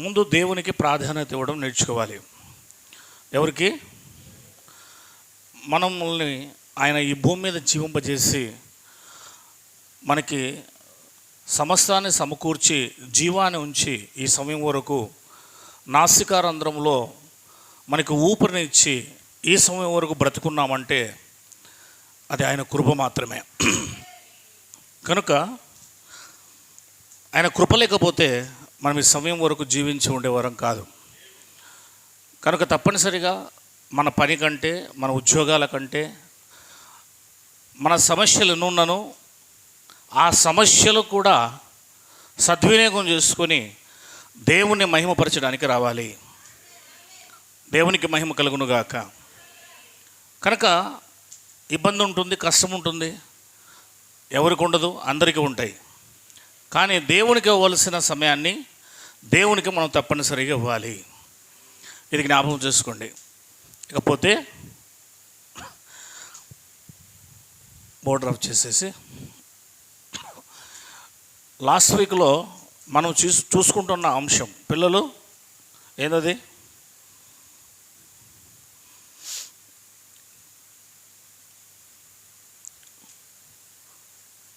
ముందు దేవునికి ప్రాధాన్యత ఇవ్వడం నేర్చుకోవాలి. ఎవరికి? మనల్ని ఆయన ఈ భూమి మీద జీవింపజేసి మనకి సమస్తాన్ని సమకూర్చి జీవాన్ని ఉంచి ఈ సమయం వరకు నాసికారంధ్రంలో మనకి ఊపిరినిచ్చి ఈ సమయం వరకు బ్రతుకున్నామంటే అది ఆయన కృప మాత్రమే. కనుక ఆయన కృప లేకపోతే మనం ఈ సమయం వరకు జీవించి ఉండేవారం కాదు. కనుక తప్పనిసరిగా మన పని కంటే, మన ఉద్యోగాల కంటే, మన సమస్యలు ఎన్నున్నను ఆ సమస్యలు కూడా సద్వినియోగం చేసుకొని దేవుణ్ణి మహిమపరచడానికి రావాలి. దేవునికి మహిమ కలుగునుగాక. కనుక ఇబ్బంది ఉంటుంది, కష్టం ఉంటుంది, ఎవరికి ఉండదు, అందరికీ ఉంటాయి. కానీ దేవునికి ఇవ్వాల్సిన సమయాన్ని దేవునికి మనం తప్పనిసరిగా ఇవ్వాలి. ఇది జ్ఞాపకం చేసుకోండి. ఇకపోతే బోర్డర్ ఆఫ్ చేసేసి లాస్ట్ వీక్లో మనం చూసుకుంటున్న అంశం పిల్లలు ఏందది?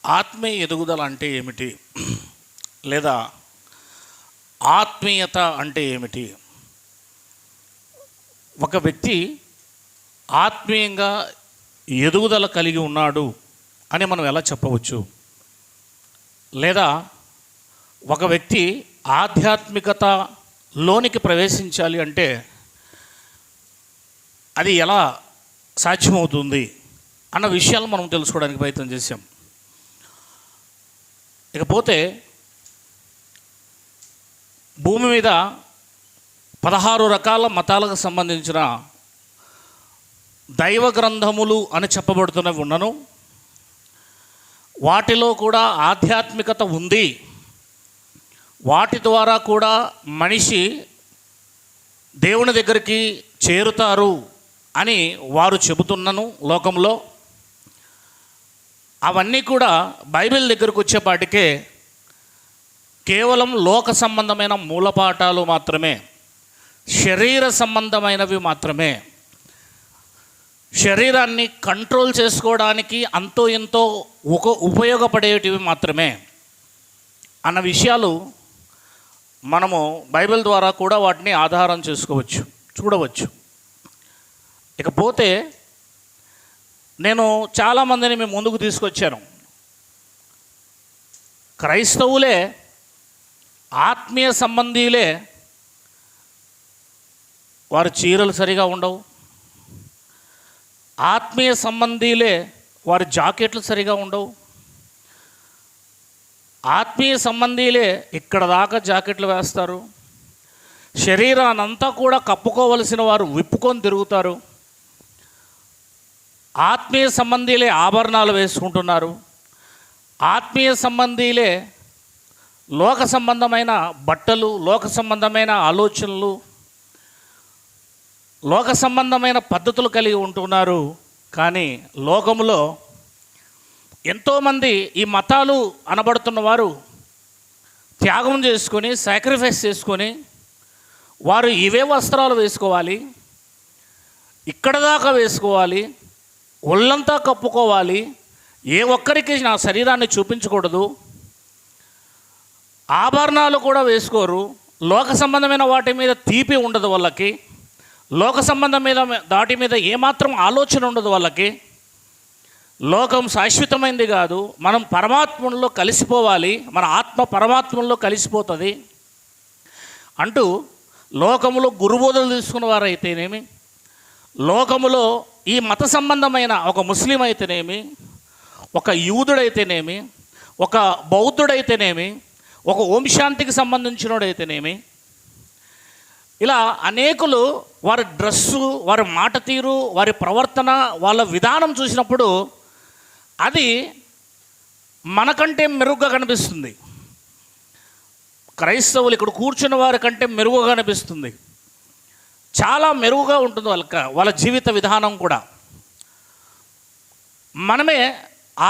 ఆత్మీయ ఎదుగుదల అంటే ఏమిటి, లేదా ఆత్మీయత అంటే ఏమిటి? ఒక వ్యక్తి ఆత్మీయంగా ఎదుగుదల కలిగి ఉన్నాడు అని మనం ఎలా చెప్పవచ్చు? లేదా ఒక వ్యక్తి ఆధ్యాత్మికతలోనికి ప్రవేశించాలి అంటే అది ఎలా సాధ్యమవుతుంది అన్న విషయాలు మనం తెలుసుకోవడానికి ప్రయత్నం చేశాం. ఇకపోతే భూమి మీద 16 రకాల మతాలకు సంబంధించిన దైవ గ్రంథములు అని చెప్పబడుతున్నవి ఉన్నను. వాటిలో కూడా ఆధ్యాత్మికత ఉంది. వాటి ద్వారా కూడా మనిషి దేవుని దగ్గరికి చేరుతారు అని వారు చెబుతున్నను లోకంలో. అవన్నీ కూడా బైబిల్ దగ్గరకు వచ్చేపాటికే కేవలం లోక సంబంధమైన మూలపాఠాలు మాత్రమే, శరీర సంబంధమైనవి మాత్రమే, శరీరాన్ని కంట్రోల్ చేసుకోవడానికి అంతో ఎంతో ఉపయోగపడేటివి మాత్రమే అన్న విషయాలు మనము బైబిల్ ద్వారా కూడా వాటిని ఆధారం చేసుకోవచ్చు, చూడవచ్చు. ఇకపోతే నేను చాలామందిని మేము ముందుకు తీసుకొచ్చాను. క్రైస్తవులే, ఆత్మీయ సంబంధీలే, వారి చీరలు సరిగా ఉండవు. ఆత్మీయ సంబంధీలే, వారి జాకెట్లు సరిగా ఉండవు. ఆత్మీయ సంబంధీలే ఇక్కడ దాకా జాకెట్లు వేస్తారు. శరీరానంతా కూడా కప్పుకోవలసిన వారు విప్పుకొని తిరుగుతారు. ఆత్మీయ సంబంధీలే ఆభరణాలు వేసుకుంటున్నారు. ఆత్మీయ సంబంధీలే లోక సంబంధమైన బట్టలు, లోక సంబంధమైన ఆలోచనలు, లోక సంబంధమైన పద్ధతులు కలిగి ఉంటున్నారు. కానీ లోకములో ఎంతోమంది ఈ మతాలు అనబడుతున్న వారు త్యాగం చేసుకొని, సాక్రిఫైస్ చేసుకొని, వారు ఇవే వస్త్రాలు వేసుకోవాలి, ఇక్కడ దాకా వేసుకోవాలి, ఒళ్ళంతా కప్పుకోవాలి, ఏ ఒక్కరికి నా శరీరాన్ని చూపించకూడదు, ఆభరణాలు కూడా వేసుకోరు, లోక సంబంధమైన వాటి మీద తీపి ఉండదు వాళ్ళకి, లోక సంబంధం మీద దాటి మీద ఏమాత్రం ఆలోచన ఉండదు వాళ్ళకి. లోకం శాశ్వతమైంది కాదు, మనం పరమాత్మలో కలిసిపోవాలి, మన ఆత్మ పరమాత్మలో కలిసిపోతుంది అంటూ లోకములో గురుబోధలు తీసుకున్న వారైతేనేమి, లోకములో ఈ మత సంబంధమైన ఒక ముస్లిం అయితేనేమి, ఒక యూదుడైతేనేమి, ఒక బౌద్ధుడైతేనేమి, ఒక ఓం శాంతికి సంబంధించినోడైతేనేమి, ఇలా అనేకులు వారి డ్రెస్సు, వారి మాట తీరు, వారి ప్రవర్తన, వాళ్ళ విధానం చూసినప్పుడు అది మనకంటే మెరుగ్గా కనిపిస్తుంది. క్రైస్తవులు ఇక్కడ కూర్చున్న వారి కంటే మెరుగుగా కనిపిస్తుంది. చాలా మెరుగుగా ఉంటుంది వాళ్ళ జీవిత విధానం కూడా. మనమే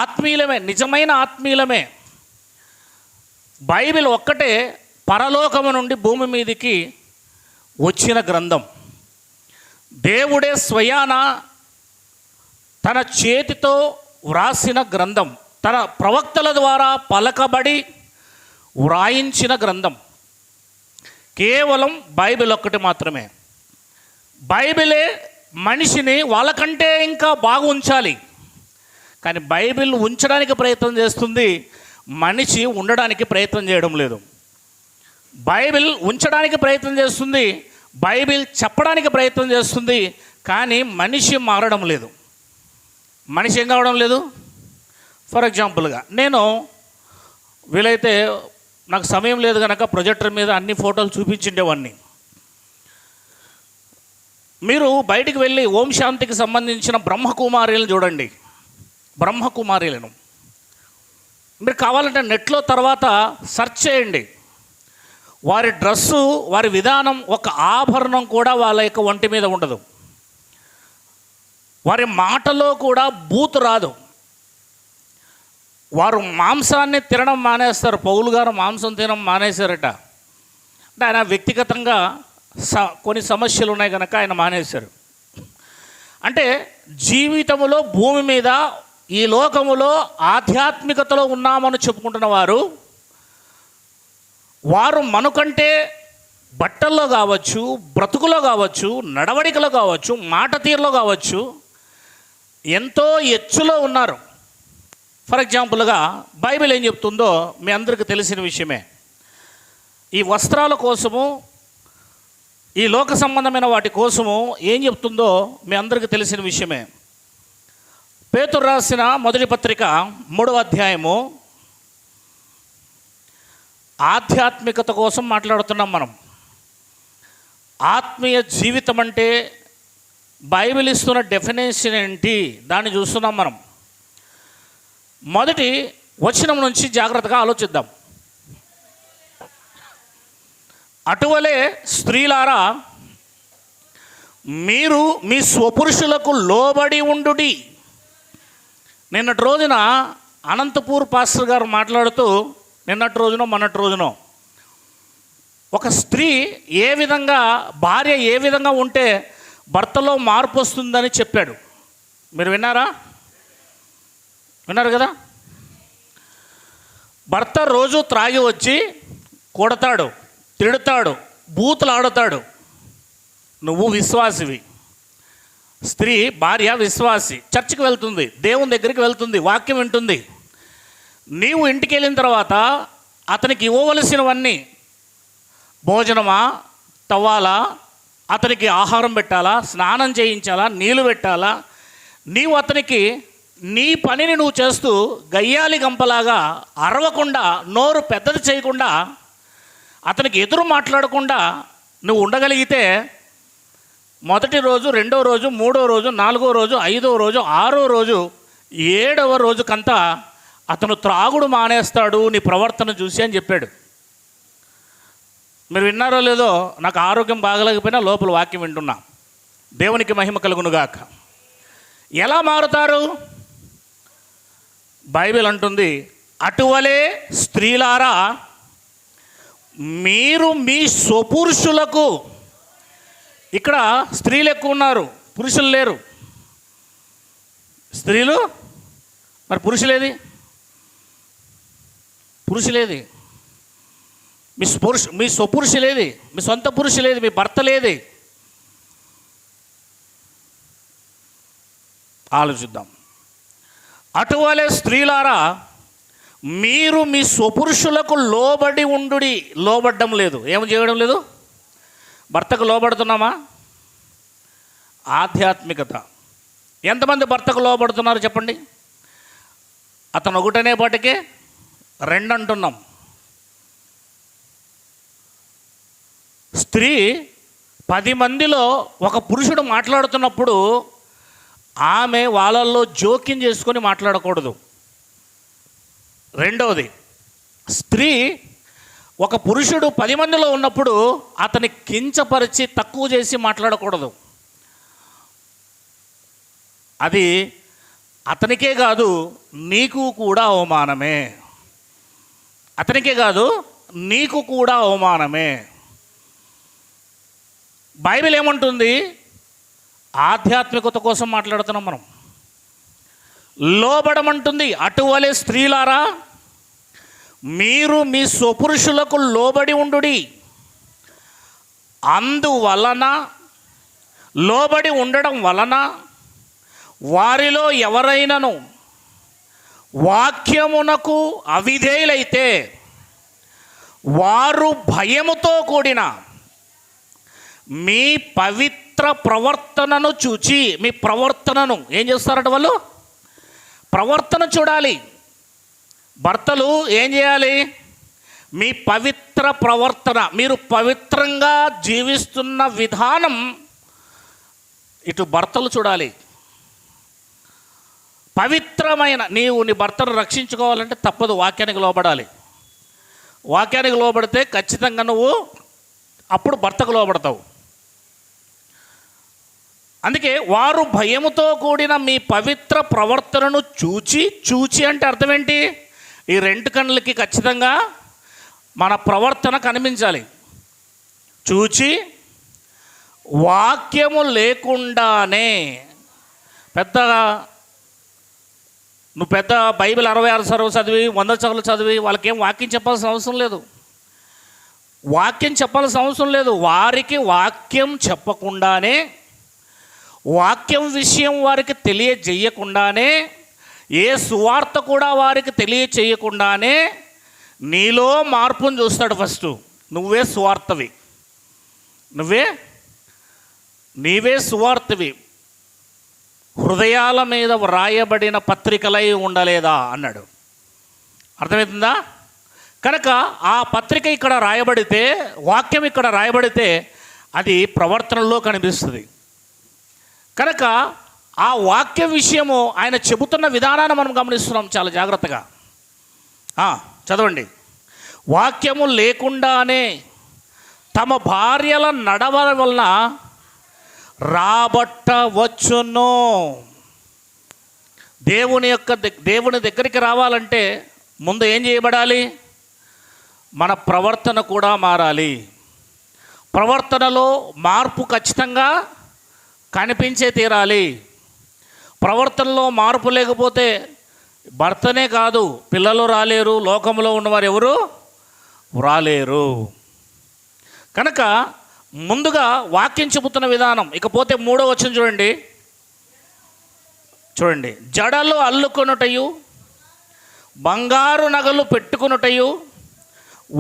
ఆత్మీయులమే, నిజమైన ఆత్మీయులమే. బైబిల్ ఒక్కటే పరలోకము నుండి భూమి మీదికి వచ్చిన గ్రంథం. దేవుడే స్వయాన తన చేతితో వ్రాసిన గ్రంథం, తన ప్రవక్తల ద్వారా పలకబడి వ్రాయించిన గ్రంథం కేవలం బైబిల్ ఒక్కటి మాత్రమే. బైబిలే మనిషిని వాళ్ళకంటే ఇంకా బాగా ఉంచాలి, కానీ బైబిల్ ఉంచడానికి ప్రయత్నం చేస్తుంది, మనిషి ఉండడానికి ప్రయత్నం చేయడం లేదు. బైబిల్ ఉంచడానికి ప్రయత్నం చేస్తుంది, బైబిల్ చెప్పడానికి ప్రయత్నం చేస్తుంది, కానీ మనిషి మారడం లేదు. మనిషి ఏం కావడం లేదు. ఫర్ ఎగ్జాంపుల్గా నేను వీలైతే నాకు సమయం లేదు కనుక ప్రొజెక్టర్ మీద అన్ని ఫోటోలు చూపించిండేవాడిని. మీరు బయటికి వెళ్ళి ఓం శాంతికి సంబంధించిన బ్రహ్మకుమారీలను చూడండి. బ్రహ్మకుమారీలను మీరు కావాలంటే నెట్లో తర్వాత సెర్చ్ చేయండి. వారి డ్రెస్సు, వారి విధానం, ఒక ఆభరణం కూడా వాళ్ళ యొక్క ఒంటి మీద ఉండదు. వారి మాటలో కూడా బూతు రాదు. వారు మాంసాన్ని తినడం మానేస్తారు. పౌలు గారు మాంసం తినడం మానేశారట. అంటే ఆయన వ్యక్తిగతంగా కొన్ని సమస్యలు ఉన్నాయి కనుక ఆయన మానేశారు. అంటే జీవితంలో భూమి మీద ఈ లోకములో ఆధ్యాత్మికతలో ఉన్నామని చెప్పుకుంటున్న వారు మనకంటే బట్టల్లో కావచ్చు, బ్రతుకులో కావచ్చు, నడవడికలో కావచ్చు, మాట తీరులో కావచ్చు ఎంతో ఎచ్చులో ఉన్నారు. ఫర్ ఎగ్జాంపుల్గా బైబిల్ ఏం చెప్తుందో మీ అందరికీ తెలిసిన విషయమే. ఈ వస్త్రాల కోసము, ఈ లోక సంబంధమైన వాటి కోసము ఏం చెప్తుందో మీ అందరికీ తెలిసిన విషయమే. పేతురు రాసిన మొదటి పత్రిక 3వ అధ్యాయము. ఆధ్యాత్మికత కోసం మాట్లాడుతున్నాం మనం. ఆత్మీయ జీవితం అంటే బైబిల్ ఇస్తున్న డెఫినేషన్ ఏంటి దాన్ని చూస్తున్నాం మనం. మొదటి వచనం నుంచి జాగ్రత్తగా ఆలోచిద్దాం. అటువలే స్త్రీలారా మీరు మీ స్వపురుషులకు లోబడి ఉండుడి. నిన్నటి రోజున అనంతపూర్ పాస్టర్ గారు మాట్లాడుతూ, నిన్నటి రోజునో మొన్నటి రోజునో, ఒక స్త్రీ ఏ విధంగా, భార్య ఏ విధంగా ఉంటే భర్తలో మార్పు వస్తుందని చెప్పాడు. మీరు విన్నారా? విన్నారు కదా. భర్త రోజు త్రాగి వచ్చి కొడతాడు, తిడతాడు, బూతులు ఆడుతాడు. నువ్వు విశ్వాసివి. స్త్రీ, భార్య విశ్వాసి, చర్చికి వెళ్తుంది, దేవుని దగ్గరికి వెళ్తుంది, వాక్యం వింటుంది. నీవు ఇంటికి వెళ్ళిన తర్వాత అతనికి ఇవ్వవలసినవన్నీ, భోజనమా, తవ్వాలా, అతనికి ఆహారం పెట్టాలా, స్నానం చేయించాలా, నీళ్ళు పెట్టాలా, నీవు అతనికి నీ పనిని నువ్వు చేస్తూ గయ్యాలి గంపలాగా అరవకుండా, నోరు పెద్దది చేయకుండా, అతనికి ఎదురు మాట్లాడకుండా నువ్వు ఉండగలిగితే మొదటి రోజు, రెండో రోజు, మూడో రోజు, నాలుగో రోజు, ఐదో రోజు, ఆరో రోజు, 7వ రోజుకంతా అతను త్రాగుడు మానేస్తాడు నీ ప్రవర్తన చూసి అని చెప్పాడు. మీరు విన్నారో లేదో, నాకు ఆరోగ్యం బాగలేకపోయినా లోపల వాక్యం వింటున్నా. దేవునికి మహిమ కలుగునుగాక. ఎలా మారుతారు? బైబిల్ అంటుంది, అటువలే స్త్రీలారా మీరు మీ స్వపురుషులకు. ఇక్కడ స్త్రీలు ఎక్కువ ఉన్నారు, పురుషులు లేరు. స్త్రీలు, మరి పురుషులేది? పురుషులేది? మీ స్వపురుషులేది? మీ సొంత పురుషులేది? మీ భర్త లేది? ఆలోచిద్దాం. అటువలే స్త్రీలారా మీరు మీ స్వపురుషులకు లోబడి ఉండుడి. లోబడ్డం లేదు. ఏం చేయడం లేదు? భర్తకు లోబడుతున్నామా? ఆధ్యాత్మికత. ఎంతమంది భర్తకు లోబడుతున్నారు చెప్పండి? అతను ఒకటనే పాటికే 2 అంటున్నాం. స్త్రీ 10 మందిలో ఒక పురుషుడు మాట్లాడుతున్నప్పుడు ఆమె వాళ్ళల్లో జోక్యం చేసుకొని మాట్లాడకూడదు. రెండవది, స్త్రీ ఒక పురుషుడు 10 మందిలో ఉన్నప్పుడు అతని కించపరిచి తక్కువ చేసి మాట్లాడకూడదు. అది అతనికే కాదు, నీకు కూడా అవమానమే. అతనికే కాదు, నీకు కూడా అవమానమే. బైబిల్ ఏమంటుంది? ఆధ్యాత్మికత కోసం మాట్లాడుతున్నాం మనం. లోబడమంటుంది. అటువలే స్త్రీలారా మీరు మీ స్వపురుషులకు లోబడి ఉండుడి. అందువలన, లోబడి ఉండడం వలన వారిలో ఎవరైనను వాక్యమునకు అవిధేయులైతే వారు భయముతో కూడిన మీ పవిత్ర ప్రవర్తనను చూచి, మీ ప్రవర్తనను ఏం చేస్తారట? వాళ్ళు ప్రవర్తన చూడాలి. భర్తలు ఏం చేయాలి? మీ పవిత్ర ప్రవర్తన, మీరు పవిత్రంగా జీవిస్తున్న విధానం ఇటు భర్తలు చూడాలి. పవిత్రమైన నీవు నీ భర్తను రక్షించుకోవాలంటే తప్పదు, వాక్యానికి లోబడాలి. వాక్యానికి లోబడితే ఖచ్చితంగా నువ్వు అప్పుడు భర్తకు లోబడతావు. అందుకే వారు భయముతో కూడిన మీ పవిత్ర ప్రవర్తనను చూచి అంటే అర్థం ఏంటి? ఈ రెండు కన్నులకి ఖచ్చితంగా మన ప్రవర్తన కనిపించాలి. చూచి వాక్యము లేకుండానే, నువ్వు పెద్ద బైబిల్ 66 సార్లు చదివి 100 సార్లు చదివి వాళ్ళకేం వాక్యం చెప్పాల్సిన అవసరం లేదు. వాక్యం చెప్పాల్సిన అవసరం లేదు. వారికి వాక్యం చెప్పకుండానే, వాక్యం విషయం వారికి తెలియజేయకుండానే, ఏ సువార్త కూడా వారికి తెలియచేయకుండానే నీలో మార్పును చూస్తాడు. ఫస్ట్ నువ్వే సువార్తవి, నీవే సువార్తవి. హృదయాల మీద వ్రాయబడిన పత్రికలై ఉండలేదా అన్నాడు. అర్థమవుతుందా? కనుక ఆ పత్రిక ఇక్కడ రాయబడితే, వాక్యం ఇక్కడ రాయబడితే అది ప్రవర్తనలో కనిపిస్తుంది. కనుక ఆ వాక్య విషయము ఆయన చెబుతున్న విధానాన్ని మనం గమనిస్తున్నాం చాలా జాగ్రత్తగా. చదవండి. వాక్యము లేకుండానే తమ భార్యల నడవల వలన రాబట్టవచ్చును. దేవుని దగ్గరికి రావాలంటే ముందు ఏం చేయబడాలి? మన ప్రవర్తన కూడా మారాలి. ప్రవర్తనలో మార్పు ఖచ్చితంగా కనిపించే తీరాలి. ప్రవర్తనలో మార్పు లేకపోతే భర్తనే కాదు, పిల్లలు రాలేరు, లోకంలో ఉన్నవారు ఎవరు రాలేరు. కనుక ముందుగా వాక్యం చెబుతున్న విధానం. ఇకపోతే 3వ వచనం చూడండి. జడలు అల్లుకొనుటయు, బంగారు నగలు పెట్టుకొనుటయు,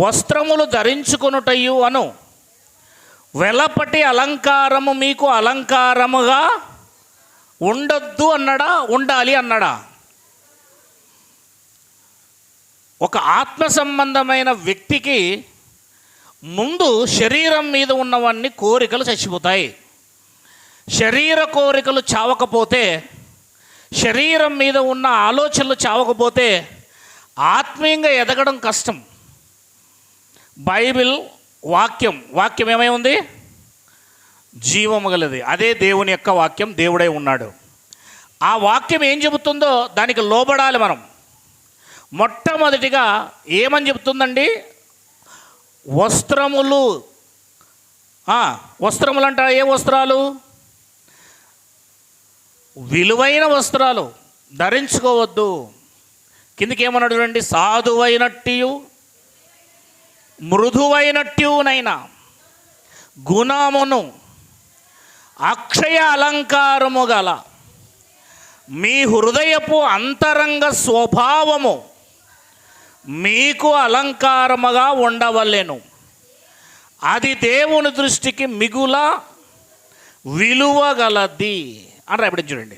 వస్త్రములు ధరించుకొనుటయు అను వెలపటి అలంకారము మీకు అలంకారముగా ఉండొద్దు అన్నాడా, ఉండాలి అన్నాడా? ఒక ఆత్మ సంబంధమైన వ్యక్తికి ముందు శరీరం మీద ఉన్నవన్నీ కోరికలు చచ్చిపోతాయి. శరీర కోరికలు చావకపోతే, శరీరం మీద ఉన్న ఆలోచనలు చావకపోతే ఆత్మీయంగా ఎదగడం కష్టం. బైబిల్ వాక్యం ఏమై ఉంది? జీవము గలది. అదే దేవుని యొక్క వాక్యం. దేవుడై ఉన్నాడు. ఆ వాక్యం ఏం చెబుతుందో దానికి లోబడాలి మనం. మొట్టమొదటిగా ఏమని చెబుతుందండి? వస్త్రములు అంటే ఏ వస్త్రాలు? విలువైన వస్త్రాలు ధరించుకోవద్దు. కిందికి ఏమన్నాడు చూడండి. సాధువైనట్టు మృదువైనట్టునైనా గుణమును అక్షయ అలంకారము గల మీ హృదయపు అంతరంగ స్వభావము మీకు అలంకారముగా ఉండవలెను. అది దేవుని దృష్టికి మిగుల విలువగలది అని రాయబడి చూడండి.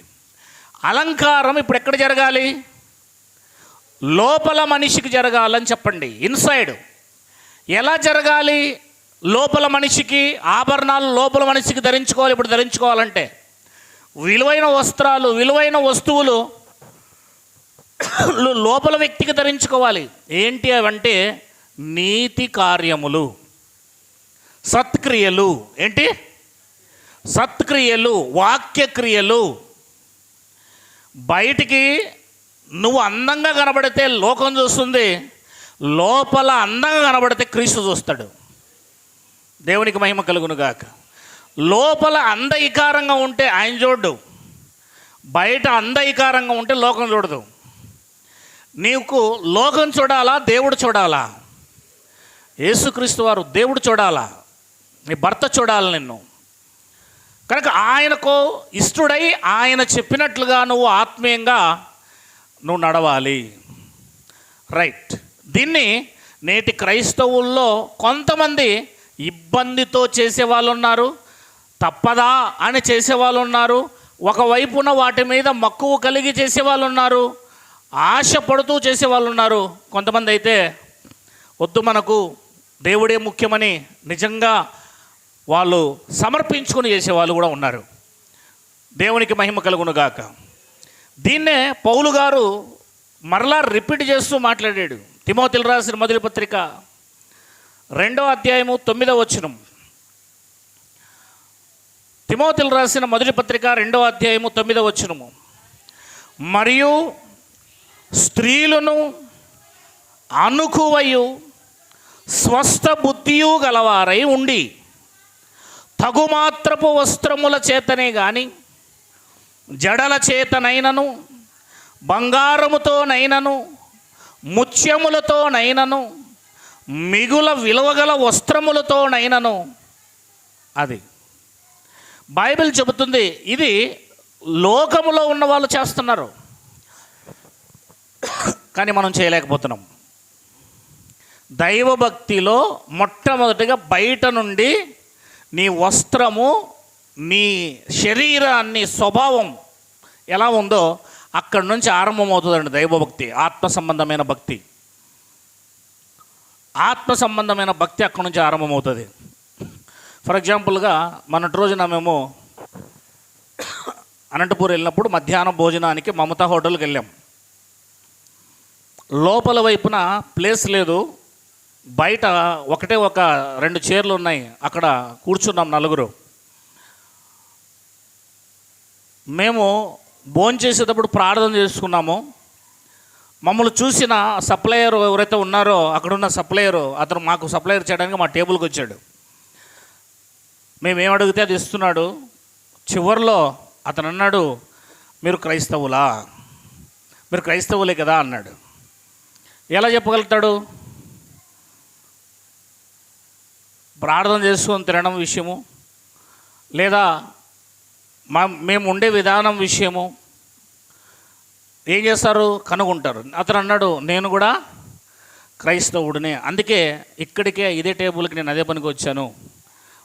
అలంకారం ఇప్పుడు ఎక్కడ జరగాలి? లోపల మనిషికి జరగాలని చెప్పండి. ఇన్సైడ్ ఎలా జరగాలి? లోపల మనిషికి ఆభరణాలు లోపల మనిషికి ధరించుకోవాలి. ఇప్పుడు ధరించుకోవాలంటే విలువైన వస్త్రాలు, విలువైన వస్తువులు లోపల వ్యక్తికి ధరించుకోవాలి. ఏంటి అవంటే నీతి కార్యములు, సత్క్రియలు. ఏంటి? సత్క్రియలు, వాక్యక్రియలు. బయటికి నువ్వు అందంగా కనబడితే లోకం చూస్తుంది, లోపల అందంగా కనబడితే క్రీస్తు చూస్తాడు. దేవునికి మహిమ కలుగునుగాక. లోపల అందయికారంగా ఉంటే ఆయన చూడు, బయట అందయికారంగా ఉంటే లోకం చూడదు. నీకు లోకం చూడాలా, దేవుడు చూడాలా? యేసుక్రీస్తు వారు దేవుడు చూడాలా, నీ భర్త చూడాలి నిన్ను. కనుక ఆయనకు ఇష్టడై ఆయన చెప్పినట్లుగా నువ్వు ఆత్మీయంగా నువ్వు నడవాలి. రైట్. దీన్ని నేటి క్రైస్తవుల్లో కొంతమంది ఇబ్బందితో చేసేవాళ్ళు ఉన్నారు, తప్పదా అని చేసేవాళ్ళు ఉన్నారు, ఒకవైపున వాటి మీద మక్కువ కలిగి చేసేవాళ్ళు ఉన్నారు, ఆశపడుతూ చేసేవాళ్ళు ఉన్నారు. కొంతమంది అయితే వద్దు మనకు దేవుడే ముఖ్యమని నిజంగా వాళ్ళు సమర్పించుకొని చేసేవాళ్ళు కూడా ఉన్నారు. దేవునికి మహిమ కలుగునుగాక. దీన్నే పౌలు గారు మరలా రిపీట్ చేస్తూ మాట్లాడాడు. తిమోతికి రాసిన మొదటి పత్రిక 2వ అధ్యాయము 9వ వచనం. తిమోతికి రాసిన మొదటి పత్రిక 2వ అధ్యాయము 9వ వచనము. మరియు స్త్రీలను అనుకువయు స్వస్థ బుద్ధియు గలవారై ఉండి తగుమాత్రపు వస్త్రముల చేతనే గాని జడల చేతనైనను బంగారముతోనైనను ముత్యములతోనైనను మిగుల విలువగల వస్త్రములతోనైనను, అది బైబిల్ చెబుతుంది. ఇది లోకములో ఉన్న వాళ్ళు చేస్తున్నారు, కానీ మనం చేయలేకపోతున్నాం. దైవభక్తిలో మొట్టమొదటిగా బయట నుండి నీ వస్త్రము, నీ శరీరాన్ని స్వభావం ఎలా ఉందో అక్కడి నుంచి ఆరంభమవుతుందండి దైవభక్తి. ఆత్మ సంబంధమైన భక్తి, ఆత్మ సంబంధమైన భక్తి అక్కడి నుంచి ఆరంభమవుతుంది. ఫర్ ఎగ్జాంపుల్గా మొన్నటి రోజున మేము అనంతపూర్ వెళ్ళినప్పుడు మధ్యాహ్నం భోజనానికి మమతా హోటల్కి వెళ్ళాం. లోపల వైపున ప్లేస్ లేదు, బయట ఒకటే ఒక 2 చైర్లు ఉన్నాయి, అక్కడ కూర్చున్నాం నలుగురు. మేము భోంచేసేటప్పుడు ప్రార్థన చేసుకున్నాము. మమ్మల్ని చూసిన సప్లయర్ ఎవరైతే ఉన్నారో అక్కడున్న సప్లయరు, అతను మాకు సప్లయర్ చేయడానికి మా టేబుల్కి వచ్చాడు. మేమేం అడిగితే అది ఇస్తున్నాడు. చివరిలో అతను అన్నాడు, మీరు క్రైస్తవులా, మీరు క్రైస్తవులే కదా అన్నాడు. ఎలా చెప్పగలుగుతాడు? ప్రార్థన చేసుకొని తినడం విషయము, లేదా మేము ఉండే విధానం విషయము ఏం చేస్తారు? కనుగొంటారు. అతను అన్నాడు, నేను కూడా క్రైస్తవుడినే, అందుకే ఇక్కడికే ఇదే టేబుల్కి నేను అదే పనికి వచ్చాను,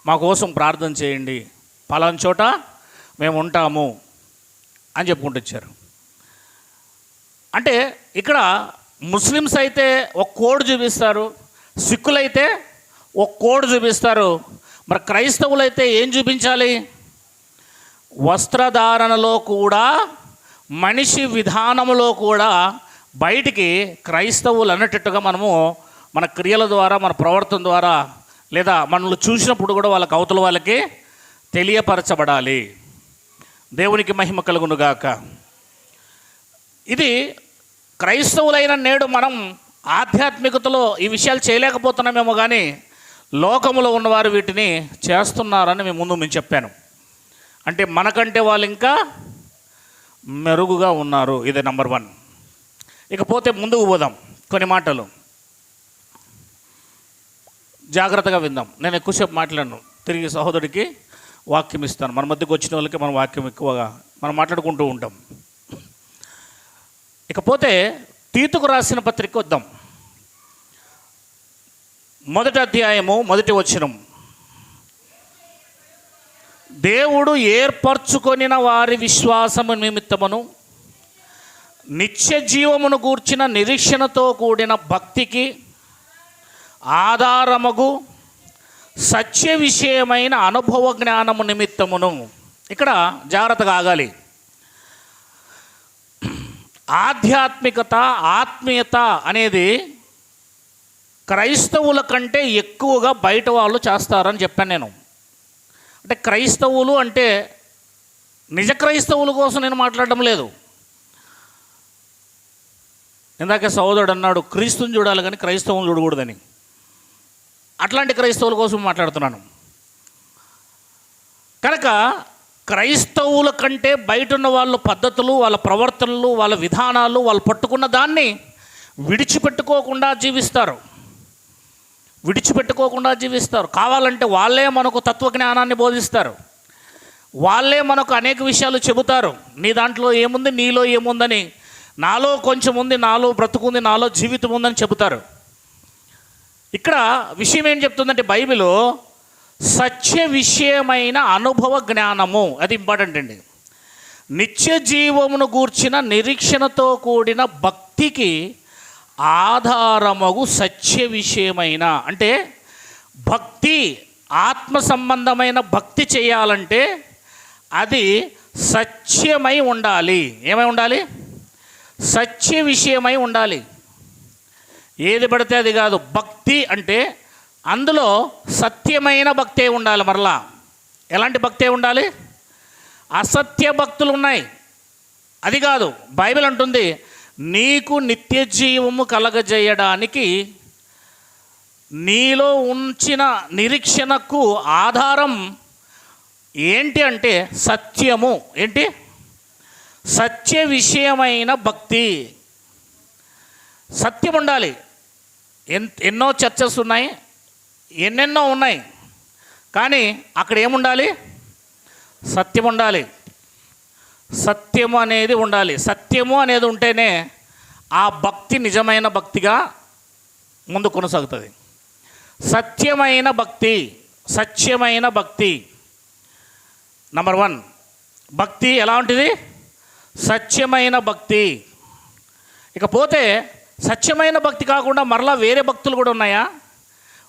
మా కోసం ప్రార్థన చేయండి, పలానా చోట మేము ఉంటాము అని చెప్పుకుంటూ వచ్చారు. అంటే ఇక్కడ ముస్లిమ్స్ అయితే ఒక కోడ్ చూపిస్తారు, సిక్కులైతే ఒక కోడ్ చూపిస్తారు. మరి క్రైస్తవులైతే ఏం చూపించాలి? వస్త్రధారణలో కూడా, మనిషి విధానంలో కూడా బయటికి క్రైస్తవులు అన్నట్టుగా మనము మన క్రియల ద్వారా, మన ప్రవర్తన ద్వారా, లేదా మనల్ని చూసినప్పుడు కూడా వాళ్ళకి అవతల వాళ్ళకి తెలియపరచబడాలి. దేవునికి మహిమ కలుగునుగాక. ఇది క్రైస్తవులైన నేడు మనం ఆధ్యాత్మికతలో ఈ విషయాలు చేయలేకపోతున్నామేమో, కానీ లోకములో ఉన్నవారు వీటిని చేస్తున్నారని మేము చెప్పాను. అంటే మనకంటే వాళ్ళు ఇంకా మెరుగుగా ఉన్నారు. ఇది నెంబర్ 1. ఇకపోతే ముందుకు పోదాం. కొన్ని మాటలు జాగ్రత్తగా విందాం. నేను ఎక్కువసేపు మాట్లాడను, తిరిగి సహోదరుడికి వాక్యం ఇస్తాను. మన మధ్యకు వచ్చిన వాళ్ళకి మనం వాక్యం ఎక్కువగా మనం మాట్లాడుకుంటూ ఉంటాం. ఇకపోతే తీతుకు రాసిన పత్రిక వద్దాం. 1వ అధ్యాయము 1వ వచనం. దేవుడు ఏర్పరచుకొనిన వారి విశ్వాసము నిమిత్తమును నిత్య జీవమును గూర్చిన నిరీక్షణతో కూడిన భక్తికి ఆధారముగు సత్య విషయమైన అనుభవ జ్ఞానము నిమిత్తమును. ఇక్కడ జాగ్రత్తగా ఆగాలి. ఆధ్యాత్మికత, ఆత్మీయత అనేది క్రైస్తవుల కంటే ఎక్కువగా బయట వాళ్ళు చేస్తారని చెప్పాను నేను. అంటే క్రైస్తవులు అంటే నిజ క్రైస్తవుల కోసం నేను మాట్లాడడం లేదు. ఇందాక సహోదరుడు అన్నాడు క్రీస్తుని చూడాలి కానీ క్రైస్తవుని చూడకూడదని. అట్లాంటి క్రైస్తవుల కోసం మాట్లాడుతున్నాను. కనుక క్రైస్తవుల కంటే బయట ఉన్న వాళ్ళ పద్ధతులు, వాళ్ళ ప్రవర్తనలు, వాళ్ళ విధానాలు, వాళ్ళు పట్టుకున్న దాన్ని విడిచిపెట్టుకోకుండా జీవిస్తారు. కావాలంటే వాళ్ళే మనకు తత్వజ్ఞానాన్ని బోధిస్తారు, వాళ్ళే మనకు అనేక విషయాలు చెబుతారు. నీ దాంట్లో ఏముంది, నీలో ఏముందని, నాలో కొంచెం ఉంది, నాలో బ్రతుకుంది, నాలో జీవితం ఉందని చెబుతారు. ఇక్కడ విషయం ఏం చెప్తుందంటే బైబిల్ సత్య విషయమైన అనుభవ జ్ఞానము, అది ఇంపార్టెంట్ అండి. నిత్య జీవమును గూర్చిన నిరీక్షణతో కూడిన భక్తికి ఆధారమగు సత్య విషయమైన, అంటే భక్తి, ఆత్మ సంబంధమైన భక్తి చేయాలంటే అది సత్యమై ఉండాలి. ఏమై ఉండాలి? సత్య విషయమై ఉండాలి. ఏది పడితే అది కాదు. భక్తి అంటే అందులో సత్యమైన భక్తే ఉండాలి. మరలా ఎలాంటి భక్తే ఉండాలి? అసత్య భక్తులు ఉన్నాయి, అది కాదు. బైబిల్ అంటుంది నీకు నిత్య జీవము కలగజేయడానికి నీలో ఉంచిన నిరీక్షణకు ఆధారం ఏంటి అంటే సత్యము. ఏంటి? సత్య విషయమైన భక్తి. సత్యం ఉండాలి. ఎన్నో చర్చస్ ఉన్నాయి, ఎన్నెన్నో ఉన్నాయి, కానీ అక్కడ ఏముండాలి? సత్యం ఉండాలి. సత్యము అనేది ఉండాలి. సత్యము అనేది ఉంటేనే ఆ భక్తి నిజమైన భక్తిగా ముందు కొనసాగుతుంది. సత్యమైన భక్తి నంబర్ 1. భక్తి ఎలా ఉంటుంది? సత్యమైన భక్తి. ఇకపోతే సత్యమైన భక్తి కాకుండా మరలా వేరే భక్తులు కూడా ఉన్నాయా?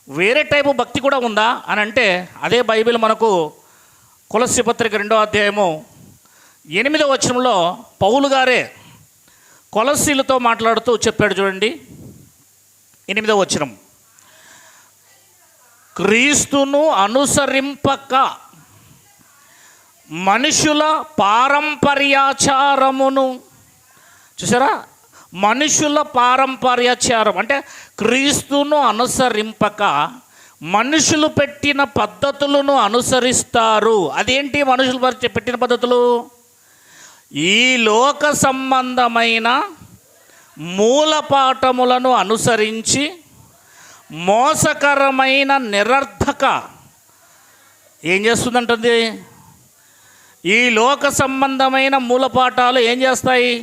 వేరే టైపు భక్తి కూడా ఉందా అని అంటే అదే బైబిల్ మనకు కొలస్సీ పత్రిక 2వ అధ్యాయము 8వ వచనంలో పౌలు గారే కొలస్సీలతో మాట్లాడుతూ చెప్పాడు. చూడండి 8వ వచనం. క్రీస్తును అనుసరింపక మనుషుల పారంపర్యాచారమును, చూసారా? మనుషుల పారంపర్యాచారం అంటే క్రీస్తును అనుసరింపక మనుషులు పెట్టిన పద్ధతులను అనుసరిస్తారు. అదేంటి మనుషులు పెట్టిన పద్ధతులు? ఈ లోక సంబంధమైన మూలపాఠములను అనుసరించి మోసకరమైన నిరర్థక ఏం చేస్తుందంటుంది? ఈ లోక సంబంధమైన మూలపాఠాలు ఏం చేస్తాయి?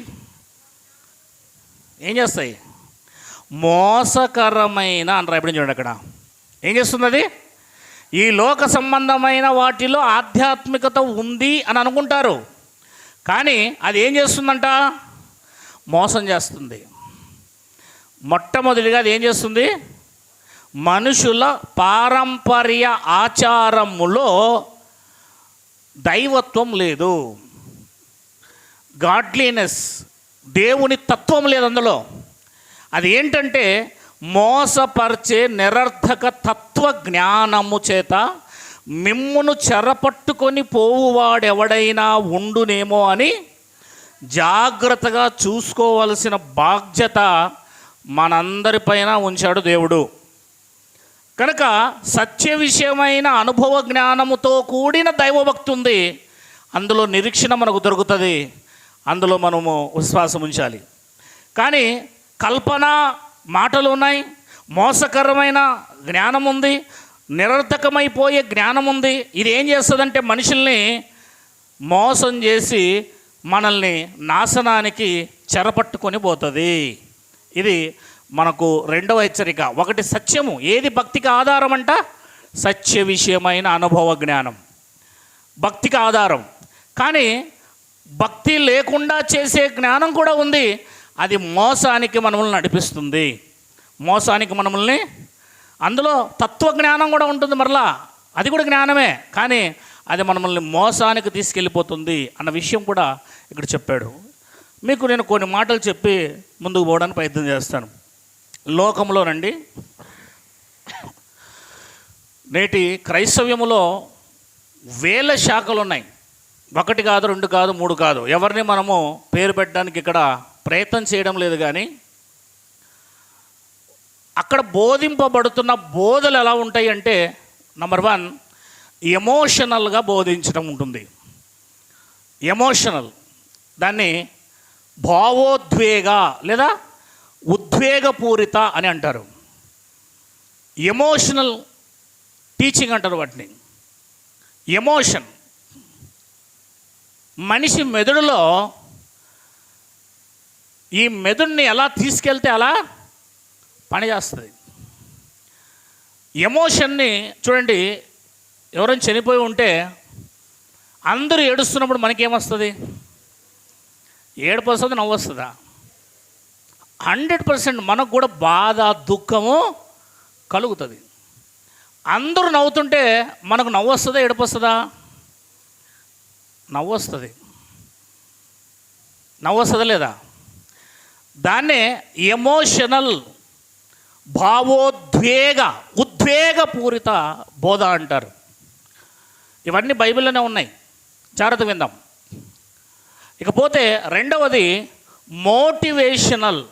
మోసకరమైన అంటారు. ఎప్పుడు చూడండి అక్కడ ఏం చేస్తుంది అది? ఈ లోక సంబంధమైన వాటిలో ఆధ్యాత్మికత ఉంది అని అనుకుంటారు, కానీ అది ఏం చేస్తుందంట? మోసం చేస్తుంది. మొట్టమొదటిగా అది ఏం చేస్తుంది? మనుషుల పారంపర్య ఆచారములో దైవత్వం లేదు, గాడ్లీనెస్, దేవుని తత్వం లేదు అందులో. అది ఏంటంటే మోసపరిచే నిరర్థక తత్వ జ్ఞానము చేత మిమ్మును చెరపట్టుకొని పోవువాడెవడైనా ఉండునేమో అని జాగ్రత్తగా చూసుకోవలసిన బాధ్యత మనందరిపైన ఉంచాడు దేవుడు. కనుక సత్య విషయమైన అనుభవ జ్ఞానముతో కూడిన దైవభక్తి ఉంది, అందులో నిరీక్షణ మనకు దొరుకుతుంది, అందులో మనము విశ్వాసం ఉంచాలి. కానీ కల్పన మాటలు ఉన్నాయి, మోసకరమైన జ్ఞానం ఉంది, నిరర్థకమైపోయే జ్ఞానం ఉంది. ఇది ఏం చేస్తుందంటే మనుషుల్ని మోసం చేసి మనల్ని నాశనానికి చెరపట్టుకొని పోతుంది. ఇది మనకు 2వ హెచ్చరిక. 1 సత్యము. ఏది భక్తికి ఆధారం అంట? సత్య విషయమైన అనుభవ జ్ఞానం భక్తికి ఆధారం. కానీ భక్తి లేకుండా చేసే జ్ఞానం కూడా ఉంది, అది మోసానికి మనల్ని నడిపిస్తుంది. మనల్ని అందులో తత్వజ్ఞానం కూడా ఉంటుంది, మరలా అది కూడా జ్ఞానమే, కానీ అది మనల్ని మోసానికి తీసుకెళ్ళిపోతుంది అన్న విషయం కూడా ఇక్కడ చెప్పాడు. మీకు నేను కొన్ని మాటలు చెప్పి ముందుకు పోవడానికి ప్రయత్నం చేస్తాను. లోకంలోనండి నేటి క్రైస్తవ్యములో వేల శాఖలు ఉన్నాయి. 1 కాదు, 2 కాదు, 3 కాదు. ఎవరిని మనము పేరు పెట్టడానికి ఇక్కడ ప్రయత్నం చేయడం లేదు, కానీ అక్కడ బోధింపబడుతున్న బోధలు ఎలా ఉంటాయి అంటే, నంబర్ 1, ఎమోషనల్గా బోధించడం ఉంటుంది. ఎమోషనల్, దాన్ని భావోద్వేగ లేదా ఉద్వేగపూరిత అని అంటారు. ఎమోషనల్ టీచింగ్ అంటారు వాటిని. ఎమోషన్ మనిషి మెదడులో, ఈ మెదడుని ఎలా తీసుకెళ్తే అలా పనిచేస్తుంది. ఎమోషన్ని చూడండి, ఎవరైనా చనిపోయి ఉంటే అందరూ ఏడుస్తున్నప్పుడు మనకేమొస్తుంది? ఏడుపు వస్తుంది, నవ్వు వస్తుందా? 100% మనకు కూడా బాధ, దుఃఖము కలుగుతుంది. అందరూ నవ్వుతుంటే మనకు నవ్వు వస్తుందా, ఏడుపు వస్తుందా? నవ్వు వస్తుంది. నవ్వు వస్తుందా లేదా? దాన్నే ఎమోషనల్, భావోద్వేగ, ఉద్వేగపూరిత బోధ అంటారు. ఇవన్నీ బైబిల్లోనే ఉన్నాయి, జాగ్రత్త విందాం. ఇకపోతే రెండవది మోటివేషనల్,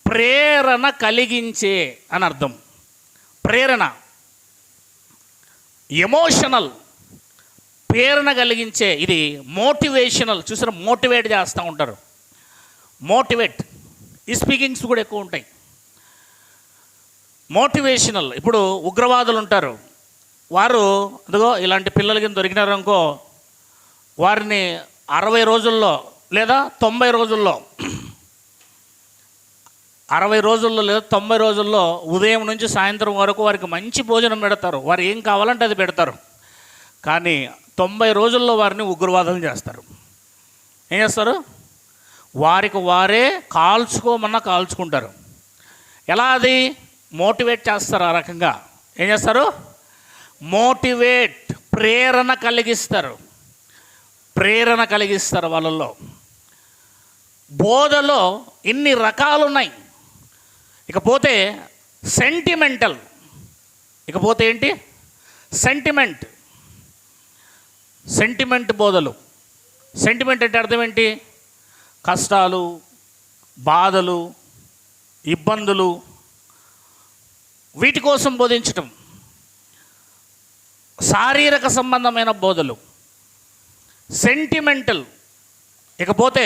ప్రేరణ కలిగించే అని అర్థం. ప్రేరణ. ఎమోషనల్, ప్రేరణ కలిగించే. ఇది మోటివేషనల్. చూసారా, మోటివేట్ చేస్తూ ఉంటారు. మోటివేట్, ఈ స్పీకింగ్స్ కూడా ఎక్కువ ఉంటాయి. మోటివేషనల్. ఇప్పుడు ఉగ్రవాదులు ఉంటారు, వారు అదిగో ఇలాంటి పిల్లలకి దొరికినారనుకో, వారిని 60 రోజుల్లో లేదా 90 రోజుల్లో 60 రోజుల్లో లేదా 90 రోజుల్లో ఉదయం నుంచి సాయంత్రం వరకు వారికి మంచి భోజనం పెడతారు. వారు ఏం కావాలంటే అది పెడతారు. కానీ 90 రోజుల్లో వారిని ఉగ్రవాదం చేస్తారు. ఏం చేస్తారు? వారికి వారే కాల్చుకోమన్నా కాల్చుకుంటారు. ఎలా? అది మోటివేట్ చేస్తారు. ఆ రకంగా ఏం చేస్తారు? మోటివేట్, ప్రేరణ కలిగిస్తారు. ప్రేరణ కలిగిస్తారు వాళ్ళల్లో. బోధలో ఇన్ని రకాలు ఉన్నాయి. ఇకపోతే సెంటిమెంటల్. ఇకపోతే ఏంటి? సెంటిమెంట్. సెంటిమెంట్ బోధలు. సెంటిమెంట్ అంటే అర్థం ఏంటి? కష్టాలు, బాధలు, ఇబ్బందులు, వీటి కోసం బోధించటం. శారీరక సంబంధమైన బోధలు సెంటిమెంటల్. ఇకపోతే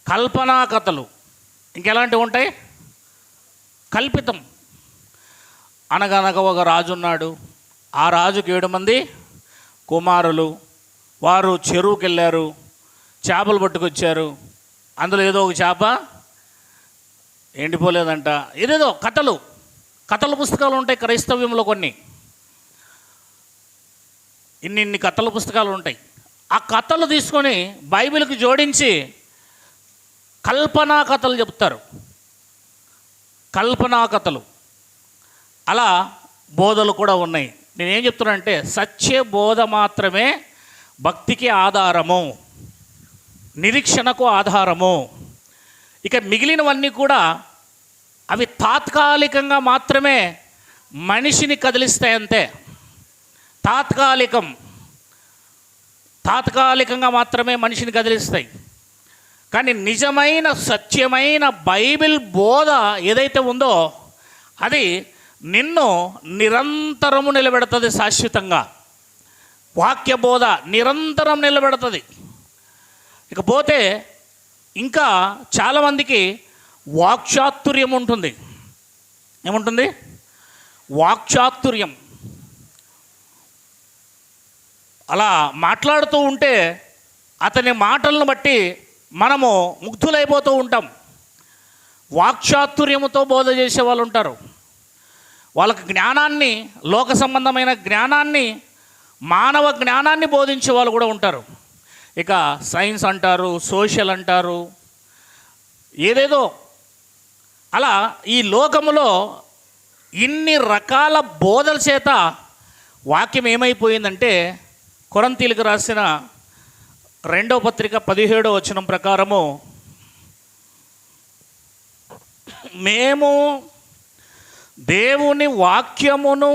కల్పనా కథలు. ఇంకెలాంటివి ఉంటాయి? కల్పితం. అనగనగా ఒక రాజు ఉన్నాడు. ఆ రాజుకి 7 మంది కుమారులు. వారు చెరువుకి వెళ్ళారు, చేపలు పట్టుకొచ్చారు. అందులో ఏదో ఒక చేప ఎండిపోలేదంట. ఏదేదో కథలు, కథల పుస్తకాలు ఉంటాయి క్రైస్తవ్యంలో. కొన్ని ఇన్ని కథల పుస్తకాలు ఉంటాయి. ఆ కథలు తీసుకొని బైబిల్కి జోడించి కల్పనా కథలు చెప్తారు. కల్పనా కథలు. అలా బోధలు కూడా ఉన్నాయి. నేనేం చెప్తున్నానంటే, సత్య బోధ మాత్రమే భక్తికి ఆధారము, నిరీక్షణకు ఆధారము. ఇక మిగిలినవన్నీ కూడా అవి తాత్కాలికంగా మాత్రమే మనిషిని కదిలిస్తాయంతే. తాత్కాలికంగా మాత్రమే మనిషిని కదిలిస్తాయి. కానీ నిజమైన సత్యమైన బైబిల్ బోధ ఏదైతే ఉందో అది నిన్ను నిరంతరము నిలబెడుతుంది. శాశ్వతంగా వాక్య బోధ నిరంతరం నిలబెడుతుంది. ఇకపోతే ఇంకా చాలామందికి వాక్చాతుర్యం ఉంటుంది. ఏముంటుంది? వాక్చాతుర్యం. అలా మాట్లాడుతూ ఉంటే అతని మాటలను బట్టి మనము ముగ్ధులైపోతూ ఉంటాం. వాక్చాతుర్యముతో బోధ చేసే వాళ్ళు ఉంటారు. వాళ్ళకి జ్ఞానాన్ని, లోక సంబంధమైన జ్ఞానాన్ని, మానవ జ్ఞానాన్ని బోధించే వాళ్ళు కూడా ఉంటారు. ఇక సైన్స్ అంటారు, సోషల్ అంటారు, ఏదేదో. అలా ఈ లోకములో ఇన్ని రకాల బోధల చేత వాక్యం ఏమైపోయిందంటే, కొరింథీయులకు రాసిన 2వ పత్రిక 17వ వచనం ప్రకారము, మేము దేవుని వాక్యమును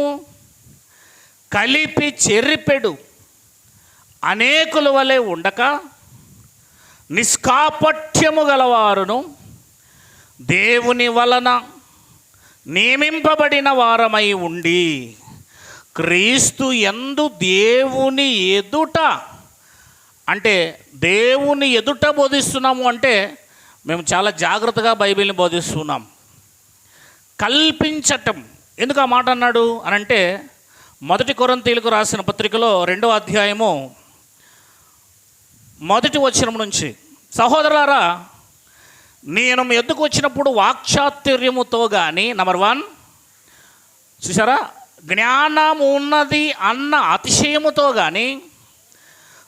కలిపి చెరిపెడు అనేకుల వలె ఉండక నిష్కాపట్యము గలవారును దేవుని వలన నియమింపబడిన వారమై ఉండి క్రీస్తు యందు దేవుని ఎదుట, అంటే దేవుని ఎదుట బోధిస్తున్నాము అంటే మేము చాలా జాగ్రత్తగా బైబిల్ని బోధిస్తున్నాం. కల్పించటం, ఎందుకు ఆ మాట అన్నాడు అని అంటే 1 కొరింథీయులకు రాసిన పత్రికలో 2వ అధ్యాయము 1వ వచనం నుంచి, సహోదరులారా నేను మీ ఎద్దుకు వచ్చినప్పుడు వాక్చాతుర్యముతో కానీ, నెంబర్ 1 చూసారా, జ్ఞానం ఉన్నది అన్న అతిశయముతో కానీ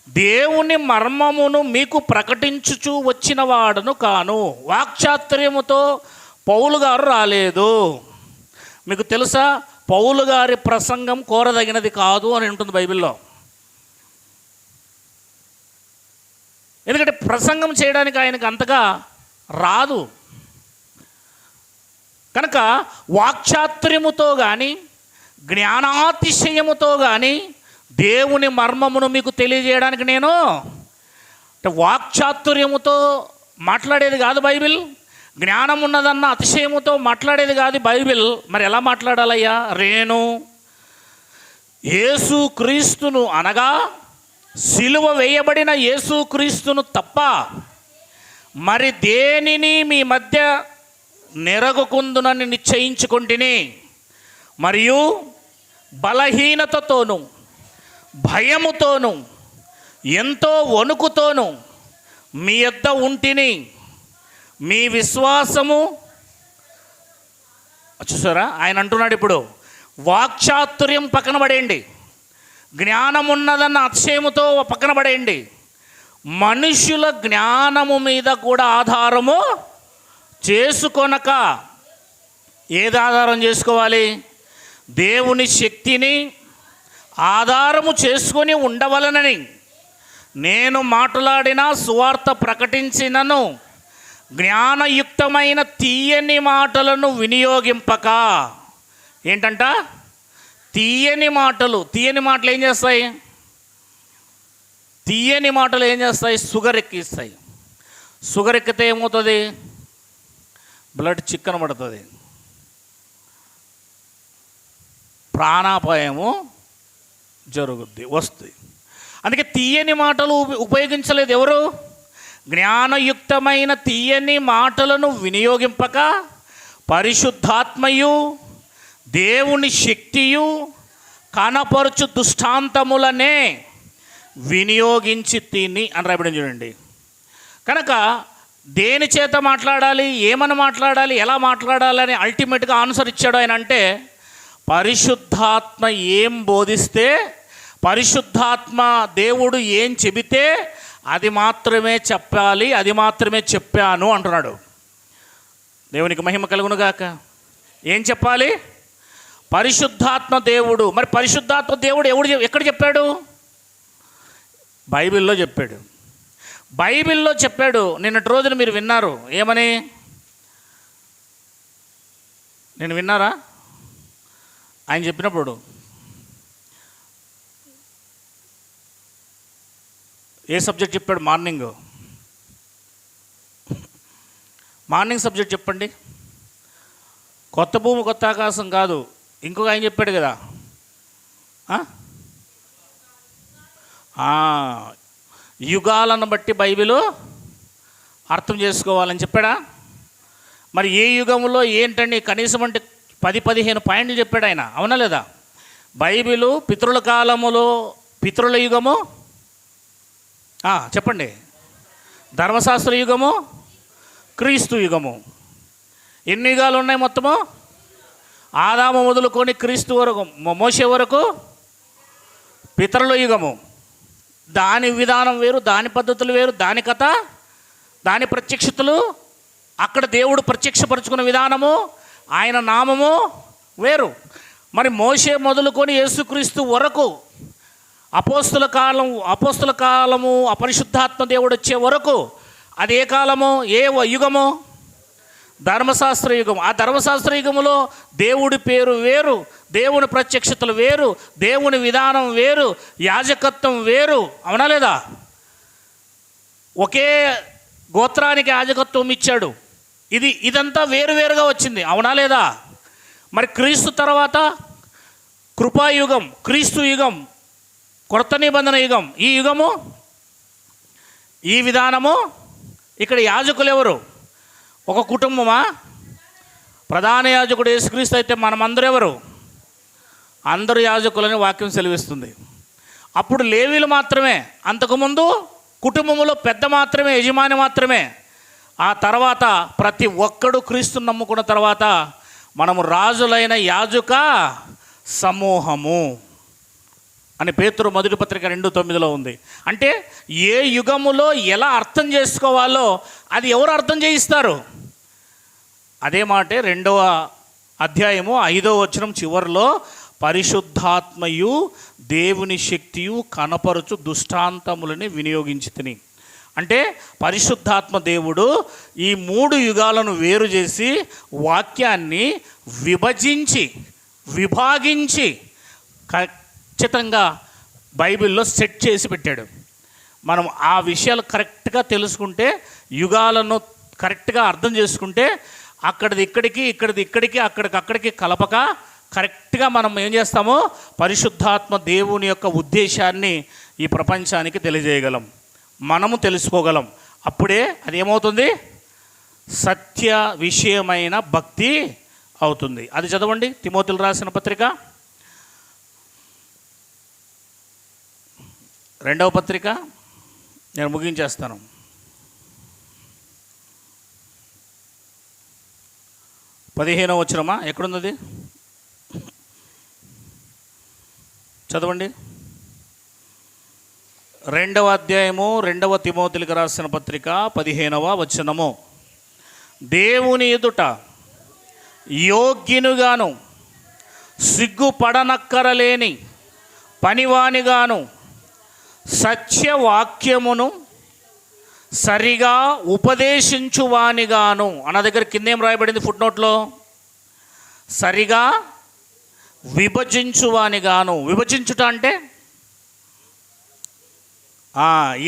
దేవుని మర్మమును మీకు ప్రకటించుచూ వచ్చిన వాడును కాను. వాక్చాతుర్యముతో పౌలు గారు రాలేదు. మీకు తెలుసా, పౌలు గారి ప్రసంగం కోరదగినది కాదు అని ఉంటుంది బైబిల్లో. ఎందుకంటే ప్రసంగం చేయడానికి ఆయనకు అంతగా రాదు. కనుక వాక్చాతుర్యముతో కానీ జ్ఞానాతిశయముతో కానీ దేవుని మర్మమును మీకు తెలియజేయడానికి నేను, అంటే వాక్చాతుర్యముతో మాట్లాడేది కాదు బైబిల్, జ్ఞానం ఉన్నదన్న అతిశయముతో మాట్లాడేది కాదు బైబిల్. మరి ఎలా మాట్లాడాలయ్యా? యేసు క్రీస్తును అనగా సిలువ వేయబడిన యేసు క్రీస్తును తప్ప మరి దేనిని మీ మధ్య నెరగకుందునని నిశ్చయించుకుంటుని, మరియు బలహీనతతోనూ భయముతోనూ ఎంతో వణుకుతోనూ మీ యొద్ద ఉంటిని. మీ విశ్వాసము, చూసారా ఆయన అంటున్నాడు ఇప్పుడు, వాక్చాతుర్యం పక్కన పడేయండి, జ్ఞానం ఉన్నదన్న అతిశయముతో పక్కన పడేయండి, మనుషుల జ్ఞానము మీద కూడా ఆధారము చేసుకొనక. ఏది ఆధారం చేసుకోవాలి? దేవుని శక్తిని ఆధారము చేసుకొని ఉండవలనని నేను మాట్లాడిన సువార్త ప్రకటించినను జ్ఞానయుక్తమైన తీయని మాటలను వినియోగింపక. ఏంటంట? తీయని మాటలు. తీయని మాటలు ఏం చేస్తాయి? తీయని మాటలు ఏం చేస్తాయి? షుగర్ ఎక్కిస్తాయి. షుగర్ ఎక్కితే ఏమవుతుంది? బ్లడ్ చిక్కన పడుతుంది, ప్రాణాపాయము జరుగుద్ది, వస్తుంది. అందుకే తీయని మాటలు ఉపయోగించలేదు ఎవరు? జ్ఞానయుక్తమైన తీయని మాటలను వినియోగింపక పరిశుద్ధాత్మయు దేవుని శక్తియు కనపరుచు దృష్టాంతములనే వినియోగించి తిని అని రాయబడి చూడండి. కనుక దేని చేత మాట్లాడాలి, ఏమని మాట్లాడాలి, ఎలా మాట్లాడాలి అని అల్టిమేట్గా ఆన్సర్ ఇచ్చాడు ఆయన. అంటే పరిశుద్ధాత్మ ఏం బోధిస్తే, పరిశుద్ధాత్మ దేవుడు ఏం చెబితే అది మాత్రమే చెప్పాలి, అది మాత్రమే చెప్పాను అంటున్నాడు. దేవునికి మహిమ కలుగునుగాక. ఏం చెప్పాలి? పరిశుద్ధాత్మ దేవుడు. మరి పరిశుద్ధాత్మ దేవుడు ఎక్కడ చెప్పాడు? బైబిల్లో చెప్పాడు. బైబిల్లో చెప్పాడు. నిన్నటి రోజున మీరు విన్నారు. ఏమని? నేను విన్నారా? ఆయన చెప్పినప్పుడు ఏ సబ్జెక్ట్ చెప్పాడు? మార్నింగ్ సబ్జెక్ట్ చెప్పండి. కొత్త భూమి కొత్త ఆకాశం కాదు, ఇంకొక ఆయన చెప్పాడు కదా, యుగాలను బట్టి బైబిల్ అర్థం చేసుకోవాలని చెప్పాడా? మరి ఏ యుగంలో ఏంటండి? కనీసం అంటే 10-15 పాయింట్లు చెప్పాడు ఆయన, అవునా లేదా? బైబిలు పితరుల కాలములో పితరుల యుగము, చెప్పండి, ధర్మశాస్త్ర యుగము, క్రీస్తు యుగము. ఎన్ని యుగాలు ఉన్నాయి మొత్తము? ఆదాము మొదలుకొని క్రీస్తు వరకు, మోషే వరకు పితరుల యుగము. దాని విధానం వేరు, దాని పద్ధతులు వేరు, దాని కథ, దాని ప్రత్యక్షతలు, అక్కడ దేవుడు ప్రత్యక్షపరుచుకున్న విధానము, ఆయన నామము వేరు. మరి మోషే మొదలుకొని యేసుక్రీస్తు వరకు అపోస్తుల కాలము అపరిశుద్ధాత్మ దేవుడు వచ్చే వరకు అది ఏ కాలము, ఏ యుగము? ధర్మశాస్త్ర యుగం. ఆ ధర్మశాస్త్ర యుగములో దేవుడి పేరు వేరు, దేవుని ప్రత్యక్షతలు వేరు, దేవుని విధానం వేరు, యాజకత్వం వేరు, అవునా లేదా? ఒకే గోత్రానికి యాజకత్వం ఇచ్చాడు. ఇదంతా వేరువేరుగా వచ్చింది, అవునా లేదా? మరి క్రీస్తు తర్వాత కృపాయుగం, క్రీస్తు యుగం, కొత్త నిబంధన యుగం. ఈ యుగము, ఈ విధానము, ఇక్కడ యాజకులు ఎవరు? ఒక కుటుంబమా? ప్రధాన యాజకుడు యేసుక్రీస్తు అయితే మనమందరూ ఎవరు? అందరూ యాజకులని వాక్యం సెలవిస్తుంది. అప్పుడు లేవీలు మాత్రమే, అంతకుముందు కుటుంబంలో పెద్ద మాత్రమే, యజమాని మాత్రమే. ఆ తర్వాత ప్రతి ఒక్కడు క్రీస్తుని నమ్ముకున్న తర్వాత మనము రాజులైన యాజక సమూహము అని పేతురు మొదటి పత్రిక 2:9 ఉంది. అంటే ఏ యుగములో ఎలా అర్థం చేసుకోవాలో అది ఎవరు అర్థం చేయిస్తారు? అదే మాటే 2వ అధ్యాయము 5వ వచనం చివరిలో, పరిశుద్ధాత్మయు దేవుని శక్తియు కనపరుచు దుష్టాంతములని వినియోగించితిని. అంటే పరిశుద్ధాత్మ దేవుడు ఈ 3 యుగాలను వేరు చేసి వాక్యాన్ని విభాగించి ఖచ్చితంగా బైబిల్లో సెట్ చేసి పెట్టాడు. మనం ఆ విషయాలు కరెక్ట్గా తెలుసుకుంటే, యుగాలను కరెక్ట్గా అర్థం చేసుకుంటే, అక్కడిది ఇక్కడికి అక్కడికి కలపక కరెక్ట్గా మనం ఏం చేస్తామో పరిశుద్ధాత్మ దేవుని యొక్క ఉద్దేశాన్ని ఈ ప్రపంచానికి తెలియజేయగలం, మనము తెలుసుకోగలం. అప్పుడే అది ఏమవుతుంది? సత్య విషయమైన భక్తి అవుతుంది. అది చదవండి, తిమోతిలు రాసిన పత్రిక 2వ పత్రిక, నేను ముగించేస్తాను. 15వ వచనమా? ఎక్కడున్నది? చదవండి. 2వ అధ్యాయము 2వ తిమోతిలకు రాసిన పత్రిక 15వ వచనము. దేవుని ఎదుట యోగ్యునిగాను సిగ్గుపడనక్కరలేని పనివానిగాను సత్యవాక్యమును సరిగా ఉపదేశించువానిగాను. అన్న దగ్గర కిందేం రాయబడింది ఫుట్నోట్లో? సరిగా విభజించువానిగాను. విభజించుట అంటే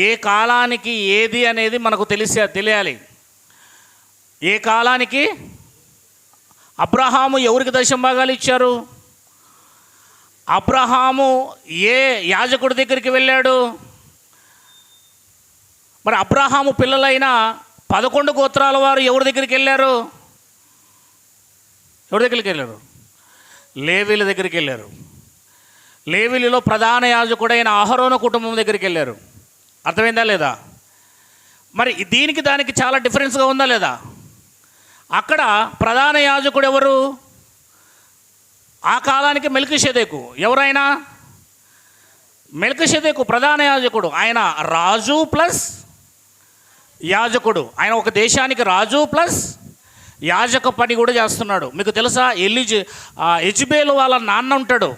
ఏ కాలానికి ఏది అనేది మనకు తెలియాలి. ఏ కాలానికి అబ్రహాము ఎవరికి దశంభాగాలు ఇచ్చారు? అబ్రహాము ఏ యాజకుడి దగ్గరికి వెళ్ళాడు? మరి అబ్రహాము పిల్లలైన 11 గోత్రాల వారు ఎవరి దగ్గరికి వెళ్ళారు? లేవీల దగ్గరికి వెళ్ళారు. లేవీలలో ప్రధాన యాజకుడైన అహరోను కుటుంబం దగ్గరికి వెళ్ళారు. అర్థమైందా లేదా? మరి దీనికి దానికి చాలా డిఫరెన్స్గా ఉందా లేదా? అక్కడ ప్రధాన యాజకుడు ఎవరు? ఆ కాలానికి మెల్కీషెదెకు. ఎవరైనా మెల్కీషెదెకు ప్రధాన యాజకుడు. ఆయన రాజు ప్లస్ యాజకుడు. ఆయన ఒక దేశానికి రాజు ప్లస్ యాజక పని కూడా చేస్తున్నాడు. మీకు తెలుసా? యెజబెలు వాళ్ళ నాన్న ఉంటాడు.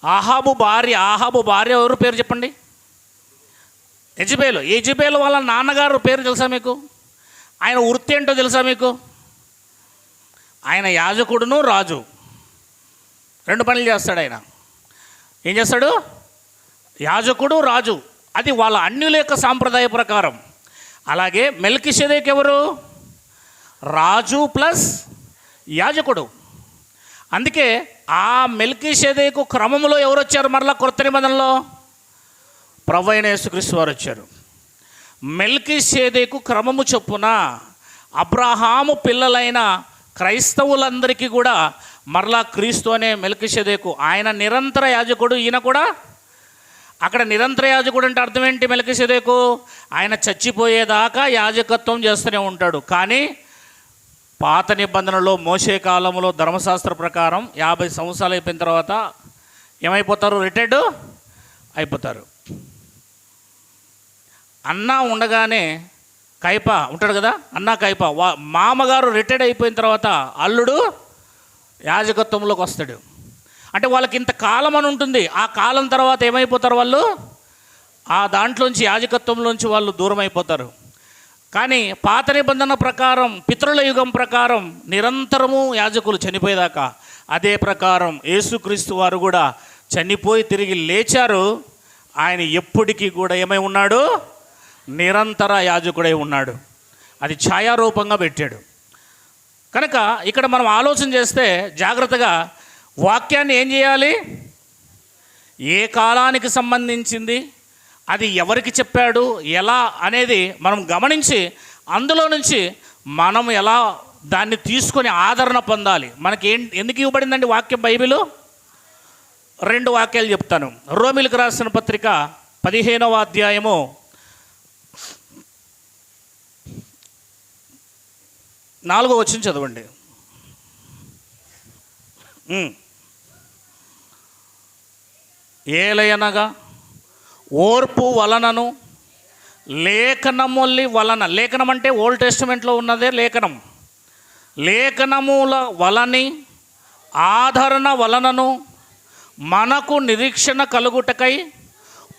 ఆహాబు భార్య ఎవరు పేరు చెప్పండి? యెజబెలు వాళ్ళ నాన్నగారు పేరు తెలుసా మీకు? ఆయన వృత్తి ఏంటో తెలుసా మీకు? ఆయన యాజకుడును రాజు, 2 పనులు చేస్తాడు. ఆయన ఏం చేస్తాడు? యాజకుడు, రాజు. అది వాళ్ళ అన్యుల యొక్క సాంప్రదాయ ప్రకారం. అలాగే మెల్కీషెదెకు ఎవరు? రాజు ప్లస్ యాజకుడు. అందుకే ఆ మెల్కీషెదెకు క్రమంలో ఎవరు వచ్చారు? మరలా కొత్త నిబంధనలో ప్రభువైన యేసుక్రీస్తు వారు వచ్చారు. మెల్కీషెదెకు క్రమము చొప్పున అబ్రహాము పిల్లలైన క్రైస్తవులందరికీ కూడా మరలా క్రీస్తు అనే మెల్కీషెదెకు ఆయన నిరంతర యాజకుడు. ఈయన కూడా అక్కడ నిరంతర యాజకుడు అంటే అర్థం ఏంటి? మెల్కీషెదెకు ఆయన చచ్చిపోయేదాకా యాజకత్వం చేస్తూనే ఉంటాడు. కానీ పాత నిబంధనలో మోషే కాలంలో ధర్మశాస్త్ర ప్రకారం 50 సంవత్సరాలు అయిపోయిన తర్వాత ఏమైపోతారు? రిటైర్డ్ అయిపోతారు. అన్న ఉండగానే కైప ఉంటాడు కదా, అన్న కైప మామగారు రిటైర్డ్ అయిపోయిన తర్వాత అల్లుడు యాజకత్వంలోకి వస్తాడు. అంటే వాళ్ళకి ఇంత కాలం అని ఉంటుంది. ఆ కాలం తర్వాత ఏమైపోతారు? వాళ్ళు ఆ దాంట్లోంచి యాజకత్వంలోంచి వాళ్ళు దూరం అయిపోతారు. కానీ పాత నిబంధన ప్రకారం, పితరుల యుగం ప్రకారం నిరంతరము యాజకులు చనిపోయేదాకా, అదే ప్రకారం యేసుక్రీస్తు వారు కూడా చనిపోయి తిరిగి లేచారు. ఆయన ఎప్పటికీ కూడా ఏమై ఉన్నాడు? నిరంతర యాజకుడై ఉన్నాడు. అది ఛాయారూపంగా పెట్టాడు. కనుక ఇక్కడ మనం ఆలోచన చేస్తే జాగ్రత్తగా వాక్యాన్ని ఏం చేయాలి, ఏ కాలానికి సంబంధించింది, అది ఎవరికి చెప్పాడు, ఎలా అనేది మనం గమనించి అందులో నుంచి మనం ఎలా దాన్ని తీసుకొని ఆదరణ పొందాలి. మనకి ఎందుకు ఇవ్వబడిందండి వాక్యం బైబిలు? 2 వాక్యాలు చెప్తాను. రోమిలకు రాసిన పత్రిక 15వ అధ్యాయము 4వ వచనం చదవండి. ఏలయనగా ఓర్పు వలనను లేఖనములి వలన, లేఖనం అంటే ఓల్డ్ టెస్టిమెంట్లో ఉన్నదే లేఖనం, లేఖనముల వలని ఆదరణ వలనను మనకు నిరీక్షణ కలుగుటకై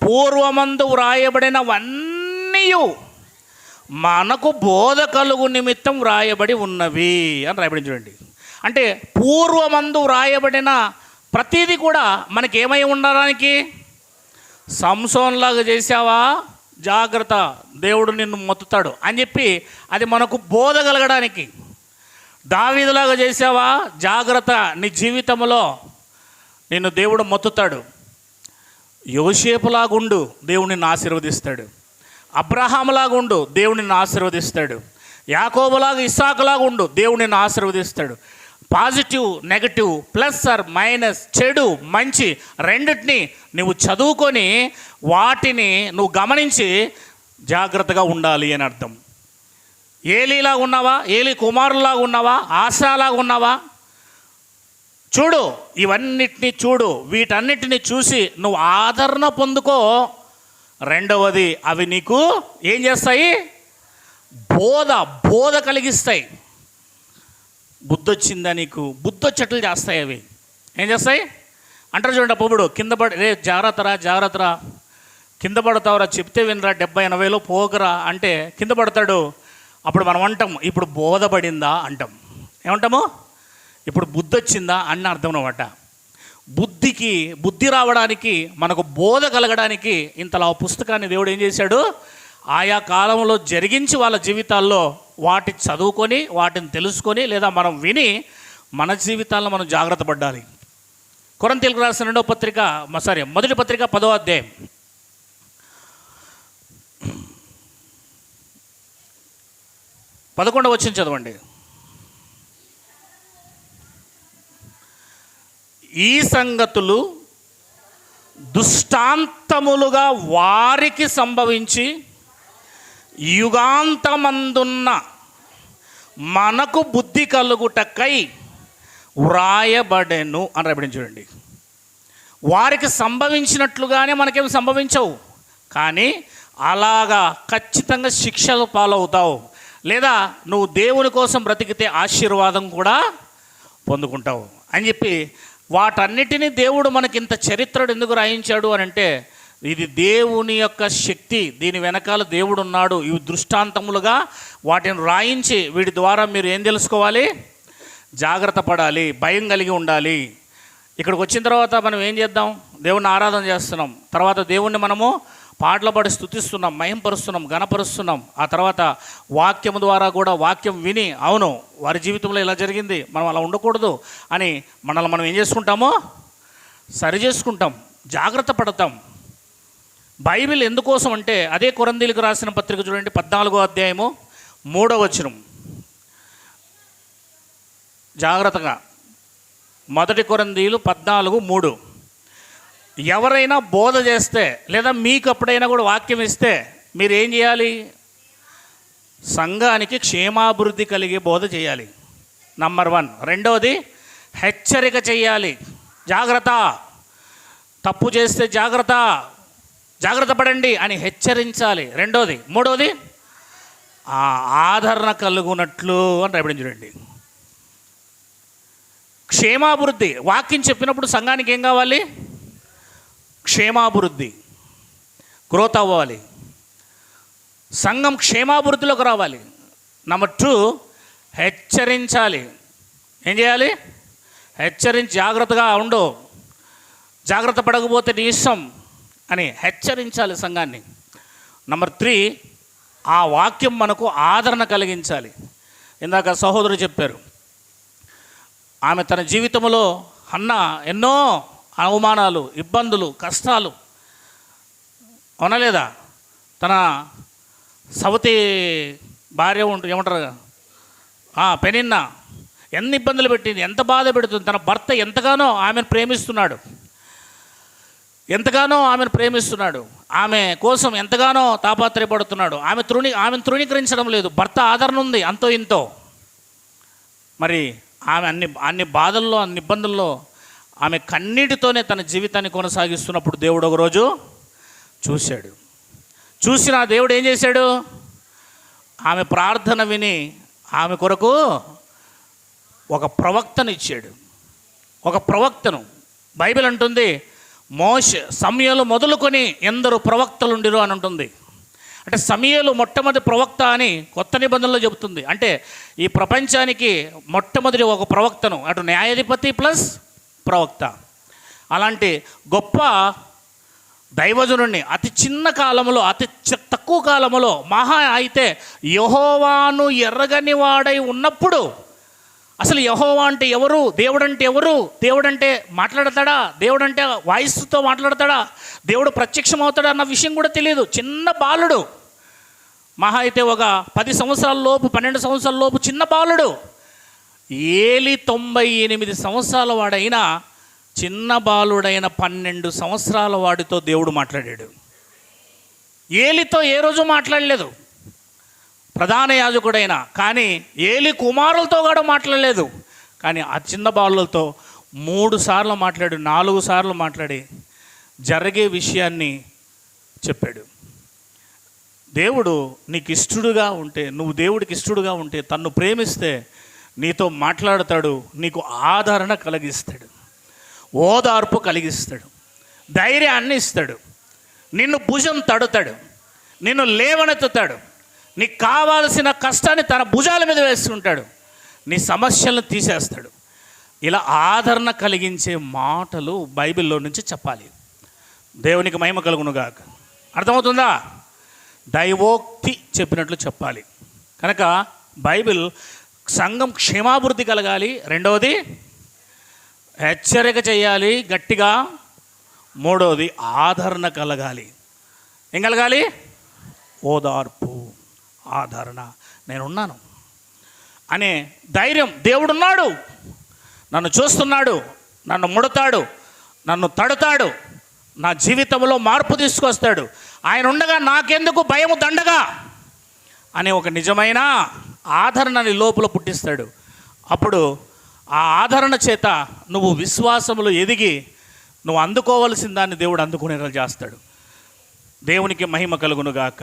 పూర్వమందు వ్రాయబడినవన్నీ మనకు బోధ కలుగు నిమిత్తం వ్రాయబడి ఉన్నవి అని రాయబడి చూడండి. అంటే పూర్వమందు వ్రాయబడిన ప్రతిదీ కూడా మనకి ఏమై ఉండడానికి, సంసోన్లాగా చేసావా జాగ్రత్త, దేవుడు నిన్ను మొత్తుతాడు అని చెప్పి అది మనకు బోధ కలగడానికి. దావీదులాగా చేసావా జాగ్రత్త, నీ జీవితంలో నిన్ను దేవుడు మొత్తుతాడు. యోసేపులాగుండు, దేవుడు నిన్ను ఆశీర్వదిస్తాడు. అబ్రహాములాగా ఉండు, దేవుడు నిన్ను ఆశీర్వదిస్తాడు. యాకోబులాగా ఇస్సాకులాగా ఉండు, దేవుడు నిన్ను ఆశీర్వదిస్తాడు. Positive negative, plus or minus, చెడు మంచి రెండింటినీ నువ్వు చదువుకొని వాటిని నువ్వు గమనించి జాగ్రత్తగా ఉండాలి అని అర్థం. ఏలీలాగా ఉన్నావా, ఏలీ కుమారులాగా ఉన్నావా, ఆశాలాగా ఉన్నావా, చూడు, ఇవన్నిటినీ చూడు, వీటన్నిటిని చూసి నువ్వు ఆదరణ పొందుకో. రెండవది, అవి నీకు ఏం చేస్తాయి, బోధ కలిగిస్తాయి. బుద్ధొచ్చిందా నీకు, బుద్ధొచ్చట్లు చేస్తాయి. అవి ఏం చేస్తాయి అంటారు చూడండి, అప్పుడు కింద పడి రే జాగ్రత్తరా కింద పడతావురా, చెప్తే వినరా, 70-80లో పోకరా అంటే కింద పడతాడు. అప్పుడు మనం అంటాం ఇప్పుడు బోధపడిందా అంటాం. ఏమంటాము, ఇప్పుడు బుద్ధి వచ్చిందా అన్న అర్థం అన్నమాట. బుద్ధి రావడానికి, మనకు బోధ కలగడానికి ఇంతలా పుస్తకాన్ని దేవుడు ఏం చేశాడు, ఆయా కాలంలో జరిగించి వాళ్ళ జీవితాల్లో వాటిని చదువుకొని వాటిని తెలుసుకొని లేదా మనం విని మన జీవితాల్లో మనం జాగ్రత్త పడాలి. కొరింథీయులకు రాసిన మొదటి పత్రిక 10వ అధ్యాయం 11వ వచనం చదవండి. ఈ సంగతులు దుష్టాంతములుగా వారికి సంభవించి యుగాంతమందున్న మనకు బుద్ధి కలుగుటకై వ్రాయబడెను అని రాయబడింది చూడండి. వారికి సంభవించినట్లుగానే మనకేం సంభవించవు, కానీ అలాగా ఖచ్చితంగా శిక్షలు పాలవుతావు, లేదా నువ్వు దేవుని కోసం బ్రతికితే ఆశీర్వాదం కూడా పొందుకుంటావు అని చెప్పి వాటన్నిటినీ దేవుడు మనకి ఇంత చరిత్రను ఎందుకు రాయించాడు అని అంటే, ఇది దేవుని యొక్క శక్తి, దీని వెనకాల దేవుడు ఉన్నాడు. ఇవి దృష్టాంతములుగా వాటిని రాయించి వీటి ద్వారా మీరు ఏం తెలుసుకోవాలి, జాగ్రత్త పడాలి, భయం కలిగి ఉండాలి. ఇక్కడికి వచ్చిన తర్వాత మనం ఏం చేద్దాం, దేవుణ్ణి ఆరాధన చేస్తున్నాం, తర్వాత దేవుణ్ణి మనము పాటలు పాడి స్తుతిస్తున్నాం, మహింపరుస్తున్నాం, గణపరుస్తున్నాం. ఆ తర్వాత వాక్యం ద్వారా కూడా వాక్యం విని అవును వారి జీవితంలో ఇలా జరిగింది, మనం అలా ఉండకూడదు అని మనల్ని మనం ఏం చేసుకుంటామో సరి చేసుకుంటాం, జాగ్రత్త పడతాం. బైబిల్ ఎందుకోసం అంటే అదే కొరింథీయులకు రాసిన పత్రిక చూడండి, 14వ అధ్యాయము 3వ వచనం. జాగ్రత్తగా, మొదటి కొరింథీయులు 14:3. ఎవరైనా బోధ చేస్తే లేదా మీకు ఎప్పుడైనా కూడా వాక్యం ఇస్తే మీరు ఏం చేయాలి, సంఘానికి క్షేమాభివృద్ధి కలిగే బోధ చేయాలి, నంబర్ 1. రెండవది హెచ్చరిక చేయాలి, జాగ్రత్త, తప్పు చేస్తే జాగ్రత్త పడండి అని హెచ్చరించాలి. రెండోది. మూడోది ఆదరణ కలుగునట్లు అని రాయబడింది చూడండి. క్షేమాభివృద్ధి, వాక్యం చెప్పినప్పుడు సంఘానికి ఏం కావాలి, క్షేమాభివృద్ధి, గ్రోత్ అవ్వాలి, సంఘం క్షేమాభివృద్ధిలోకి రావాలి. నంబర్ 2 హెచ్చరించాలి. ఏం చేయాలి, హెచ్చరించి జాగ్రత్తగా ఉండు, జాగ్రత్త పడకపోతే నీ ఇష్టం అని హెచ్చరించాలి సంఘాన్ని. నంబర్ 3 ఆ వాక్యం మనకు ఆదరణ కలిగించాలి. ఇందాక సహోదరులు చెప్పారు, ఆమె తన జీవితంలో హన్నా ఎన్నో అవమానాలు, ఇబ్బందులు, కష్టాలు, అవునా లేదా? తన సవతి భార్య ఏమంటారు పెనిన్నా ఎన్ని ఇబ్బందులు పెట్టింది, ఎంత బాధ పెడుతుంది. తన భర్త ఎంతగానో ఆమెను ప్రేమిస్తున్నాడు, ఆమె కోసం ఎంతగానో తాపత్రయపడుతున్నాడు. ఆమెను తృణీకరించడం లేదు. భర్త ఆదరణ ఉంది అంతో ఇంతో. మరి ఆమె అన్ని బాధల్లో, అన్ని ఇబ్బందుల్లో ఆమె కన్నీటితోనే తన జీవితాన్ని కొనసాగిస్తున్నప్పుడు దేవుడు ఒకరోజు చూసిన దేవుడు ఏం చేశాడు? ఆమె ప్రార్థన విని ఆమె కొరకు ఒక ప్రవక్తను ఇచ్చాడు. ఒక ప్రవక్తను బైబిల్ అంటుంది, మోషే సమూయేలు మొదలుకొని ఎందరు ప్రవక్తలుండిరు అని ఉంటుంది. అంటే సమూయేలు మొట్టమొదటి ప్రవక్త అని కొత్త నిబంధనలో చెబుతుంది. అంటే ఈ ప్రపంచానికి మొట్టమొదటి ఒక ప్రవక్తను, అటు న్యాయాధిపతి ప్లస్ ప్రవక్త, అలాంటి గొప్ప దైవజనుడిని అతి చిన్న కాలంలో, అతి తక్కువ కాలంలో, మహా అయితే యెహోవాను ఎరగని వాడై ఉన్నప్పుడు, అసలు యెహోవా అంటే ఎవరు, దేవుడంటే ఎవరు, దేవుడంటే మాట్లాడతాడా, దేవుడంటే వాయిస్తో మాట్లాడతాడా, దేవుడు ప్రత్యక్షమవుతాడా అన్న విషయం కూడా తెలియదు. చిన్న బాలుడు, మహా అయితే ఒక 10 సంవత్సరాల లోపు, 12 సంవత్సరాల లోపు చిన్న బాలుడు. ఏలి 98 సంవత్సరాల వాడైనా చిన్న బాలుడైన 12 సంవత్సరాల వాడితో దేవుడు మాట్లాడాడు. ఏలితో ఏ రోజు మాట్లాడలేదు ప్రధాన యాజకుడైనా, కానీ ఏలి కుమారులతో కూడా మాట్లాడలేదు. కానీ ఆ చిన్న బాలులతో 3 సార్లు మాట్లాడి, 4 సార్లు మాట్లాడి జరిగే విషయాన్ని చెప్పాడు. దేవుడు నీకు ఇష్టడుగా ఉంటే, నువ్వు దేవుడికి ఇష్టడుగా ఉంటే, తన్ను ప్రేమిస్తే నీతో మాట్లాడతాడు, నీకు ఆదరణ కలిగిస్తాడు, ఓదార్పు కలిగిస్తాడు, ధైర్యాన్ని ఇస్తాడు, నిన్ను భుజం తడుతాడు, నిన్ను లేవనెత్తుతాడు, నీకు కావాల్సిన కష్టాన్ని తన భుజాల మీద వేసుకుంటాడు, నీ సమస్యలను తీసేస్తాడు. ఇలా ఆదరణ కలిగించే మాటలు బైబిల్లో నుంచి చెప్పాలి. దేవునికి మహిమ కలుగునుగాక. అర్థమవుతుందా? దైవోక్తి చెప్పినట్లు చెప్పాలి. కనుక బైబిల్ సంఘం క్షేమాభివృద్ధి కలగాలి, రెండవది హెచ్చరిక చేయాలి గట్టిగా, మూడవది ఆదరణ కలగాలి. ఏం కలగాలి? ఓదార్పు, ఆదరణ. నేనున్నాను అనే ధైర్యం. దేవుడున్నాడు, నన్ను చూస్తున్నాడు, నన్ను ముడతాడు, నన్ను తడుతాడు, నా జీవితంలో మార్పు తీసుకొస్తాడు, ఆయన ఉండగా నాకెందుకు భయము దండగా అనే ఒక నిజమైన ఆదరణని లోపల పుట్టిస్తాడు. అప్పుడు ఆ ఆదరణ చేత నువ్వు విశ్వాసములో ఎదిగి నువ్వు అందుకోవలసిన దాన్ని దేవుడు అందుకునేలా చేస్తాడు. దేవునికి మహిమ కలుగునుగాక.